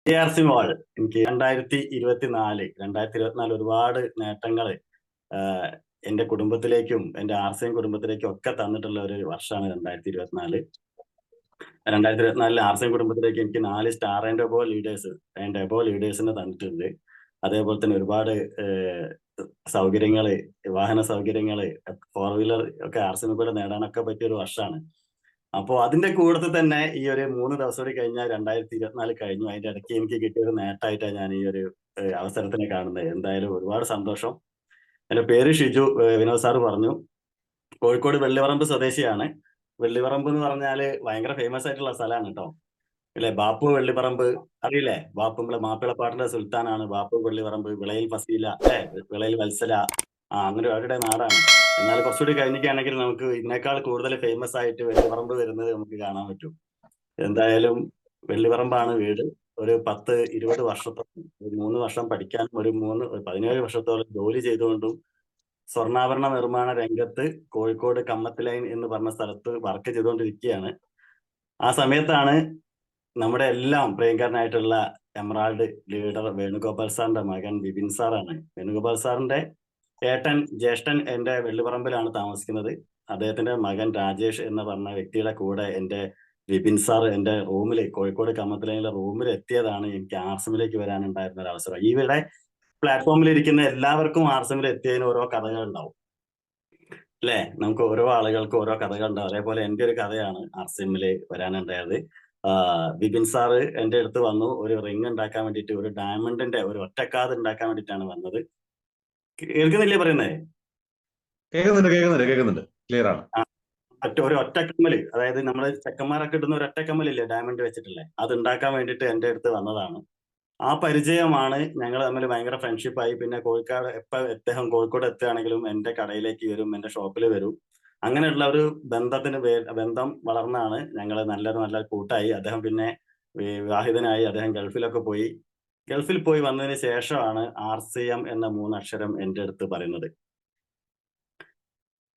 ARC മോൾ എനിക്ക് 2024 ഒരുപാട് നേട്ടങ്ങള് എന്റെ കുടുംബത്തിലേക്കും എന്റെ ആർസിഎം കുടുംബത്തിലേക്കും ഒക്കെ തന്നിട്ടുള്ള ഒരു വർഷമാണ് 2024. 2024 ആർസിഎം കുടുംബത്തിലേക്ക് എനിക്ക് 4 സ്റ്റാർ ആൻഡ് എബോ ലീഡേഴ്സിനെ തന്നിട്ടുണ്ട്. അതേപോലെ തന്നെ ഒരുപാട് സൗകര്യങ്ങള്, വാഹന സൗകര്യങ്ങള്, 4 വീലർ ഒക്കെ ആർസിഎം കൂടെ നേടാനൊക്കെ പറ്റിയ ഒരു വർഷമാണ്. അപ്പോ അതിന്റെ കൂട്ടത്തിൽ തന്നെ ഈ ഒരു 3 ദിവസം കൂടി കഴിഞ്ഞാൽ 2024 കഴിഞ്ഞു. അതിന്റെ ഇടയ്ക്ക് എനിക്ക് കിട്ടിയ ഒരു നേട്ടമായിട്ടാണ് ഞാൻ ഈ ഒരു അവസരത്തിനെ കാണുന്നത്. എന്തായാലും ഒരുപാട് സന്തോഷം. എന്റെ പേര് ഷിജു. വിനോദ് സാറ് പറഞ്ഞു. കോഴിക്കോട് വെള്ളിപറമ്പ് സ്വദേശിയാണ്. വെള്ളിപറമ്പ് എന്ന് പറഞ്ഞാല് ഭയങ്കര ഫേമസ് ആയിട്ടുള്ള സ്ഥലമാണ് കേട്ടോ. അല്ലെ, ബാപ്പു വെള്ളിപ്പറമ്പ് അറിയില്ലേ? ബാപ്പു, നമ്മളെ മാപ്പിളപ്പാട്ടിന്റെ സുൽത്താനാണ് ബാപ്പു വെള്ളിപ്പറമ്പ്. വിളയിൽ ഫസീല, അല്ലെ, വിളയിൽ വത്സല, അങ്ങനെ അവരുടെ നാടാണ്. എന്നാൽ കുറച്ചുകൂടി കഴിഞ്ഞിട്ടാണെങ്കിൽ നമുക്ക് ഇതിനേക്കാൾ കൂടുതൽ ഫേമസ് ആയിട്ട് വെള്ളിപ്പറമ്പ് വരുന്നത് നമുക്ക് കാണാൻ പറ്റും. എന്തായാലും വെള്ളിപ്പറമ്പാണ് വീട്. ഒരു 10-20 വർഷത്തോളം, 3 വർഷം പഠിക്കാനും, 17 വർഷത്തോളം ജോലി ചെയ്തുകൊണ്ടും സ്വർണ്ണാഭരണ നിർമ്മാണ രംഗത്ത് കോഴിക്കോട് കമ്മത്ത് ലൈൻ എന്ന് പറഞ്ഞ സ്ഥലത്ത് വർക്ക് ചെയ്തുകൊണ്ടിരിക്കുകയാണ്. ആ സമയത്താണ് നമ്മുടെ എല്ലാം പ്രിയങ്കരനായിട്ടുള്ള എമറാൾഡ് ലീഡർ വേണുഗോപാൽ സാറിന്റെ മകൻ ബിപിൻ സാറാണ്. വേണുഗോപാൽ സാറിന്റെ ജ്യേഷ്ഠൻ എന്റെ വെള്ളിപ്പറമ്പിലാണ് താമസിക്കുന്നത്. അദ്ദേഹത്തിന്റെ മകൻ രാജേഷ് എന്ന് പറഞ്ഞ വ്യക്തിയുടെ കൂടെ എന്റെ ബിപിൻ സാർ എന്റെ റൂമിൽ, കോഴിക്കോട് കമ്മത്തിലൈനിലെ റൂമിൽ എത്തിയതാണ് എനിക്ക് ആർസിഎമ്മിലേക്ക് വരാനുണ്ടായിരുന്ന ഒരു അവസരം. ഇവിടെ പ്ലാറ്റ്ഫോമിൽ ഇരിക്കുന്ന എല്ലാവർക്കും ആർസിഎമ്മിൽ എത്തിയതിന് ഓരോ കഥകൾ ഉണ്ടാവും, അല്ലെ? നമുക്ക് ഓരോ ആളുകൾക്കും ഓരോ കഥകളുണ്ടാവും. അതേപോലെ എന്റെ ഒരു കഥയാണ് ആർസിഎമ്മില് വരാനുണ്ടായത്. ബിപിൻ സാറ് എന്റെ അടുത്ത് വന്നു. ഒരു റിങ് ഉണ്ടാക്കാൻ വേണ്ടിയിട്ട്, ഒരു ഡയമണ്ടിന്റെ ഒരു ഒറ്റക്കാത് ഉണ്ടാക്കാൻ വേണ്ടിയിട്ടാണ് വന്നത്. കേൾക്കുന്നില്ലേ പറയുന്നത്? കേൾക്കുന്നുണ്ട്. ക്ലിയർ ആണ്. ഒരു ഒറ്റക്കമ്മല്, അതായത് നമ്മള് ചെക്കന്മാരൊക്കെ ഇടുന്ന ഒരു ഒറ്റക്കമ്മലില്ലേ, ഡയമണ്ട് വെച്ചിട്ടില്ലേ, അത് ഉണ്ടാക്കാൻ വേണ്ടിയിട്ട് എന്റെ അടുത്ത് വന്നതാണ്. ആ പരിചയമാണ്, ഞങ്ങൾ തമ്മിൽ ഭയങ്കര ഫ്രണ്ട്ഷിപ്പായി. പിന്നെ അദ്ദേഹം കോഴിക്കോട് എത്തുകയാണെങ്കിലും എന്റെ കടയിലേക്ക് വരും, എന്റെ ഷോപ്പിൽ വരും. അങ്ങനെയുള്ള ഒരു ബന്ധം വളർന്നാണ് ഞങ്ങൾ നല്ല കൂട്ടായി. അദ്ദേഹം പിന്നെ വിവാഹിതനായി, അദ്ദേഹം ഗൾഫിൽ പോയി വന്നതിന് ശേഷമാണ് ആർസിഎം എന്ന 3 അക്ഷരം എന്റെ അടുത്ത് പറയുന്നത്.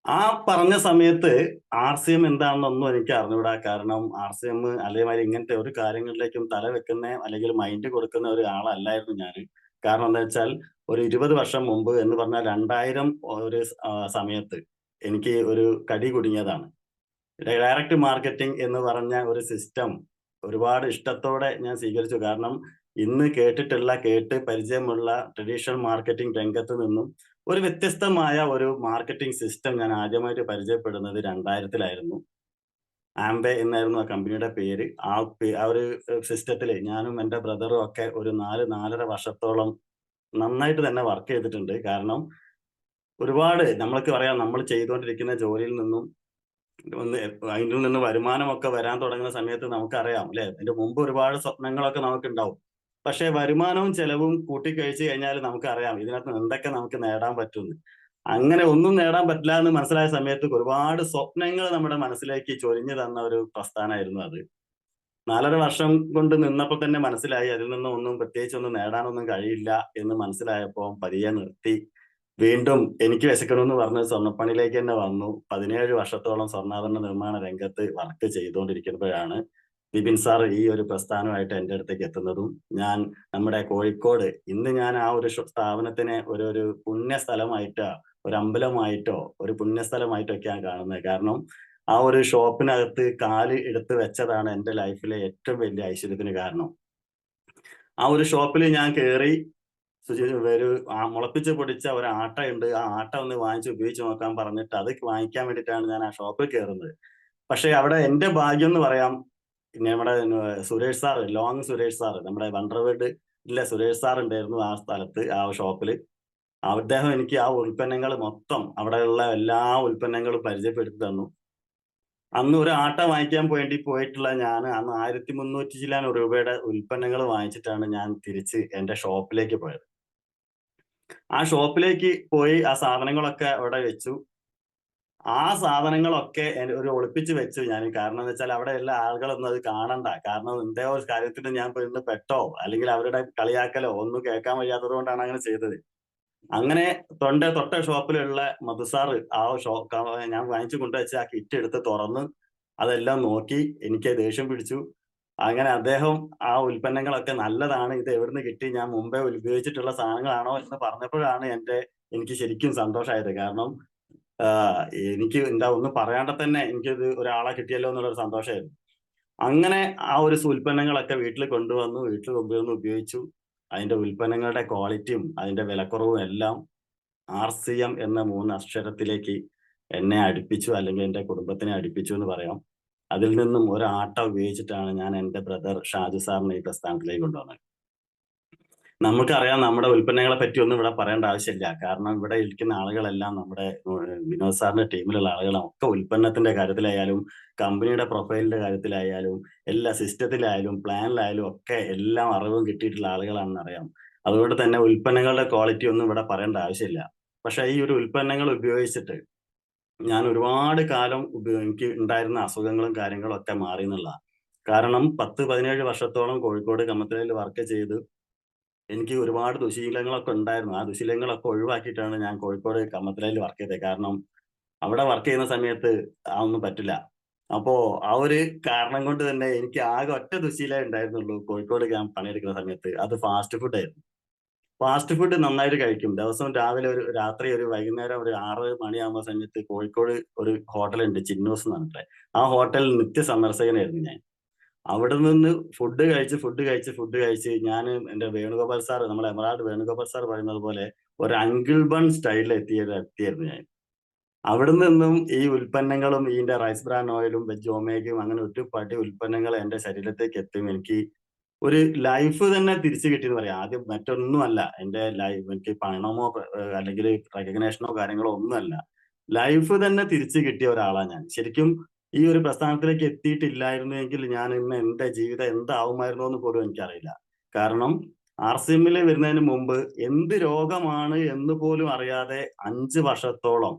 ആ പറഞ്ഞ സമയത്ത് ആർസിഎം എന്താണെന്നൊന്നും എനിക്ക് അറിഞ്ഞൂടാ. കാരണം ആർസിഎം അതേമാതിരി ഇങ്ങനത്തെ ഒരു കാര്യങ്ങളിലേക്കും തല വെക്കുന്ന അല്ലെങ്കിൽ മൈൻഡ് കൊടുക്കുന്ന ഒരു ആളല്ലായിരുന്നു ഞാൻ. കാരണം എന്താ വെച്ചാൽ, ഒരു 20 വർഷം മുമ്പ് എന്ന് പറഞ്ഞാൽ 2000 ഒരു സമയത്ത് എനിക്ക് ഒരു കടി കുടുങ്ങിയതാണ്. ഡയറക്റ്റ് മാർക്കറ്റിംഗ് എന്ന് പറഞ്ഞ ഒരു സിസ്റ്റം ഒരുപാട് ഇഷ്ടത്തോടെ ഞാൻ സ്വീകരിച്ചു. കാരണം ഇന്ന് കേട്ട് പരിചയമുള്ള ട്രഡീഷണൽ മാർക്കറ്റിംഗ് രംഗത്ത് നിന്നും ഒരു വ്യത്യസ്തമായ ഒരു മാർക്കറ്റിംഗ് സിസ്റ്റം ഞാൻ ആദ്യമായിട്ട് പരിചയപ്പെടുന്നത് 2000-ലായിരുന്നു. ആംബെ എന്നായിരുന്നു ആ കമ്പനിയുടെ പേര്. ആ ഒരു സിസ്റ്റത്തില് ഞാനും എന്റെ ബ്രദറും ഒക്കെ ഒരു 4-4.5 വർഷത്തോളം നന്നായിട്ട് തന്നെ വർക്ക് ചെയ്തിട്ടുണ്ട്. കാരണം ഒരുപാട് നമ്മൾക്ക് പറയാം, നമ്മൾ ചെയ്തുകൊണ്ടിരിക്കുന്ന ജോലിയിൽ നിന്നും അതിൽ നിന്ന് വരുമാനമൊക്കെ വരാൻ തുടങ്ങുന്ന സമയത്ത് നമുക്കറിയാം, അല്ലെ? അതിന്റെ മുമ്പ് ഒരുപാട് സ്വപ്നങ്ങളൊക്കെ നമുക്കുണ്ടാവും. പക്ഷെ വരുമാനവും ചെലവും കൂട്ടിക്കഴിച്ച് കഴിഞ്ഞാൽ നമുക്കറിയാം ഇതിനകത്ത് എന്തൊക്കെ നമുക്ക് നേടാൻ പറ്റുമെന്ന്. അങ്ങനെ ഒന്നും നേടാൻ പറ്റില്ല എന്ന് മനസ്സിലായ സമയത്ത് ഒരുപാട് സ്വപ്നങ്ങൾ നമ്മുടെ മനസ്സിലേക്ക് ചൊരിഞ്ഞു തന്ന ഒരു പ്രസ്ഥാനമായിരുന്നു അത്. 4.5 വർഷം കൊണ്ട് നിന്നപ്പോൾ തന്നെ മനസ്സിലായി അതിൽ നിന്നും ഒന്നും പ്രത്യേകിച്ചൊന്നും നേടാനൊന്നും കഴിയില്ല എന്ന് മനസ്സിലായപ്പോൾ പതിയെ നിർത്തി. വീണ്ടും എനിക്ക് വിശക്കണമെന്ന് പറഞ്ഞ് സ്വർണ്ണപ്പണിയിലേക്ക് തന്നെ വന്നു. 17 വർഷത്തോളം സ്വർണ്ണാഭരണ നിർമ്മാണ രംഗത്ത് വർക്ക് ചെയ്തുകൊണ്ടിരിക്കുമ്പോഴാണ് ബിപിൻ സാർ ഈ ഒരു പ്രസ്ഥാനമായിട്ട് എന്റെ അടുത്തേക്ക് എത്തുന്നതും നമ്മുടെ കോഴിക്കോട് ഇന്ന് ഞാൻ ആ ഒരു സ്ഥാപനത്തിനെ ഒരു പുണ്യ സ്ഥലമായിട്ടോ, ഒരു അമ്പലമായിട്ടോ, ഒരു പുണ്യസ്ഥലമായിട്ടൊക്കെയാണ് കാണുന്നത്. കാരണം ആ ഒരു ഷോപ്പിനകത്ത് കാല് എടുത്ത് വെച്ചതാണ് എന്റെ ലൈഫിലെ ഏറ്റവും വലിയ ഐശ്വര്യത്തിന് കാരണം. ആ ഒരു ഷോപ്പിൽ ഞാൻ കയറി, മുളപ്പിച്ച് പൊടിച്ച ഒരു ആട്ടയുണ്ട്, ആ ആട്ട ഒന്ന് വാങ്ങിച്ച് ഉപയോഗിച്ച് നോക്കാൻ പറഞ്ഞിട്ട് അത് വാങ്ങിക്കാൻ വേണ്ടിയിട്ടാണ് ഞാൻ ആ ഷോപ്പിൽ കയറുന്നത്. പക്ഷെ അവിടെ എന്റെ ഭാഗ്യം എന്ന് പറയാം, നമ്മുടെ സുരേഷ് സാറ്, സുരേഷ് സാറ്, നമ്മുടെ വണ്ടർവേൾഡിലെ സുരേഷ് സാർ ഉണ്ടായിരുന്നു ആ സ്ഥലത്ത്, ആ ഷോപ്പില്. അദ്ദേഹം എനിക്ക് ആ ഉൽപ്പന്നങ്ങൾ മൊത്തം, അവിടെയുള്ള എല്ലാ ഉൽപ്പന്നങ്ങളും പരിചയപ്പെടുത്തി തന്നു. അന്ന് ഒരു ആട്ട വാങ്ങിക്കാൻ വേണ്ടി പോയിട്ടുള്ള ഞാൻ അന്ന് 1300 ചില്ലാൻ രൂപയുടെ ഉൽപ്പന്നങ്ങൾ വാങ്ങിച്ചിട്ടാണ് ഞാൻ തിരിച്ച് എന്റെ ഷോപ്പിലേക്ക് പോയത്. ആ ഷോപ്പിലേക്ക് പോയി ആ സാധനങ്ങളൊക്കെ അവിടെ വെച്ചു. ആ സാധനങ്ങളൊക്കെ ഒരു ഒളിപ്പിച്ച് വെച്ചു ഞാൻ. കാരണം എന്ന് വെച്ചാൽ അവിടെയുള്ള ആളുകളൊന്നും അത് കാണണ്ട. കാരണം എന്തോ ഒരു കാര്യത്തിന് ഞാൻ പെട്ടോ അല്ലെങ്കിൽ അവരുടെ കളിയാക്കലോ ഒന്നും കേൾക്കാൻ വയ്യാത്തത് കൊണ്ടാണ് അങ്ങനെ ചെയ്തത്. അങ്ങനെ തൊട്ട ഷോപ്പിലുള്ള മധുസാറ് ഞാൻ വാങ്ങിച്ചു കൊണ്ടുവച്ച ആ കിറ്റ് എടുത്ത് തുറന്ന് അതെല്ലാം നോക്കി. എനിക്ക് ദേഷ്യം പിടിച്ചു. അങ്ങനെ അദ്ദേഹം ആ ഉൽപ്പന്നങ്ങളൊക്കെ നല്ലതാണ്, ഇത് എവിടുന്ന് കിട്ടി, ഞാൻ മുമ്പേ ഉപയോഗിച്ചിട്ടുള്ള സാധനങ്ങളാണോ എന്ന് പറഞ്ഞപ്പോഴാണ് എനിക്ക് ശരിക്കും സന്തോഷമായത്. കാരണം ആഹ് എനിക്ക് എന്താ ഒന്നും പറയാണ്ട് തന്നെ എനിക്കിത് ഒരാളെ കിട്ടിയല്ലോ എന്നുള്ളൊരു സന്തോഷമായിരുന്നു. അങ്ങനെ ആ ഒരു ഉൽപ്പന്നങ്ങളൊക്കെ വീട്ടിൽ കൊണ്ടുവന്നു, വീട്ടിൽ കൊണ്ടുവന്ന് ഉപയോഗിച്ചു. അതിന്റെ ഉൽപ്പന്നങ്ങളുടെ ക്വാളിറ്റിയും അതിന്റെ വിലക്കുറവും എല്ലാം RCM എന്ന 3 അക്ഷരത്തിലേക്ക് എന്നെ അടുപ്പിച്ചു, അല്ലെങ്കിൽ എന്റെ കുടുംബത്തിനെ അടുപ്പിച്ചു എന്ന് പറയാം. അതിൽ നിന്നും ഒരാട്ട ഉപയോഗിച്ചിട്ടാണ് ഞാൻ എന്റെ ബ്രദർ ഷാജു സാറിനെ ഈ പ്രസ്ഥാനത്തിലേക്ക് കൊണ്ടുവന്നത്. നമുക്കറിയാം, നമ്മുടെ ഉൽപ്പന്നങ്ങളെ പറ്റിയൊന്നും ഇവിടെ പറയേണ്ട ആവശ്യമില്ല. കാരണം ഇവിടെ ഇരിക്കുന്ന ആളുകളെല്ലാം നമ്മുടെ വിനോദ് സാറിന്റെ ടീമിലുള്ള ആളുകളാണ്. ഒക്കെ ഉൽപ്പന്നത്തിന്റെ കാര്യത്തിലായാലും, കമ്പനിയുടെ പ്രൊഫൈലിന്റെ കാര്യത്തിലായാലും, എല്ലാ സിസ്റ്റത്തിലായാലും, പ്ലാനിലായാലും ഒക്കെ എല്ലാം അറിവും കിട്ടിയിട്ടുള്ള ആളുകളാണെന്ന് അറിയാം. അതുകൊണ്ട് തന്നെ ഉൽപ്പന്നങ്ങളുടെ ക്വാളിറ്റി ഒന്നും ഇവിടെ പറയേണ്ട ആവശ്യമില്ല. പക്ഷേ ഈ ഒരു ഉൽപ്പന്നങ്ങൾ ഉപയോഗിച്ചിട്ട് ഞാൻ ഒരുപാട് കാലം എനിക്ക് ഉണ്ടായിരുന്ന അസുഖങ്ങളും കാര്യങ്ങളും ഒക്കെ മാറി എന്നുള്ളതാണ്. കാരണം 10, 17 വർഷത്തോളം കോഴിക്കോട് കമ്മത്തലയിൽ വർക്ക് ചെയ്ത് എനിക്ക് ഒരുപാട് ദുശ്ശീലങ്ങളൊക്കെ ഉണ്ടായിരുന്നു. ആ ദുശ്ശീലങ്ങളൊക്കെ ഒഴിവാക്കിയിട്ടാണ് ഞാൻ കോഴിക്കോട് കമ്മത്തലയിൽ വർക്ക് ചെയ്തത്. കാരണം അവിടെ വർക്ക് ചെയ്യുന്ന സമയത്ത് അതൊന്നും പറ്റില്ല. അപ്പോ ആ ഒരു കാരണം കൊണ്ട് തന്നെ എനിക്ക് ആകെ ഒറ്റ ദുശ്ശീലമേ ഉണ്ടായിരുന്നുള്ളൂ കോഴിക്കോട് ഞാൻ പണിയെടുക്കുന്ന സമയത്ത്. അത് ഫാസ്റ്റ് ഫുഡ് ആയിരുന്നു. ഫാസ്റ്റ് ഫുഡ് നന്നായിട്ട് കഴിക്കും. ദിവസവും രാവിലെ രാത്രി വൈകുന്നേരം ഒരു 6 മണിയാകുന്ന സമയത്ത് കോഴിക്കോട് ഒരു ഹോട്ടലുണ്ട്, ചിന്നൂസ് എന്ന് പറഞ്ഞിട്ട്. ആ ഹോട്ടലിൽ നിത്യസന്ദർശകനായിരുന്നു ഞാൻ. അവിടെ നിന്ന് ഫുഡ് കഴിച്ച് ഞാന് എന്റെ വേണുഗോപാൽ സാർ, നമ്മുടെ എമറാൾഡ് വേണുഗോപാൽ സാർ പറയുന്നത് പോലെ ഒരു അങ്കിൾ ബൺ സ്റ്റൈലിൽ എത്തിയ ഒരു വ്യക്തിയായിരുന്നു ഞാൻ. അവിടെ നിന്നും ഈ ഉൽപ്പന്നങ്ങളും ഇതിന്റെ റൈസ് ബ്രാൻ ഓയിലും വെജ് ഒമേഗയും അങ്ങനെ ഒരുപാട് ഉൽപ്പന്നങ്ങൾ എന്റെ ശരീരത്തേക്ക് എത്തും. എനിക്ക് ഒരു ലൈഫ് തന്നെ തിരിച്ചു കിട്ടിയെന്ന് പറയാം. ആദ്യം മറ്റൊന്നുമല്ല. എന്റെ എനിക്ക് പണമോ അല്ലെങ്കിൽ റെക്കഗ്നേഷനോ കാര്യങ്ങളോ ഒന്നുമല്ല. ലൈഫ് തന്നെ തിരിച്ചു കിട്ടിയ ഒരാളാ ഞാൻ. ശരിക്കും ഈ ഒരു പ്രസ്ഥാനത്തിലേക്ക് എത്തിയിട്ടില്ലായിരുന്നുവെങ്കിൽ ഞാൻ ഇന്ന് എന്റെ ജീവിതം എന്താവുമായിരുന്നോ എന്ന് പോലും എനിക്കറിയില്ല. കാരണം RCMല് വരുന്നതിന് മുമ്പ് എന്ത് രോഗമാണ് എന്ന് പോലും അറിയാതെ 5 വർഷത്തോളം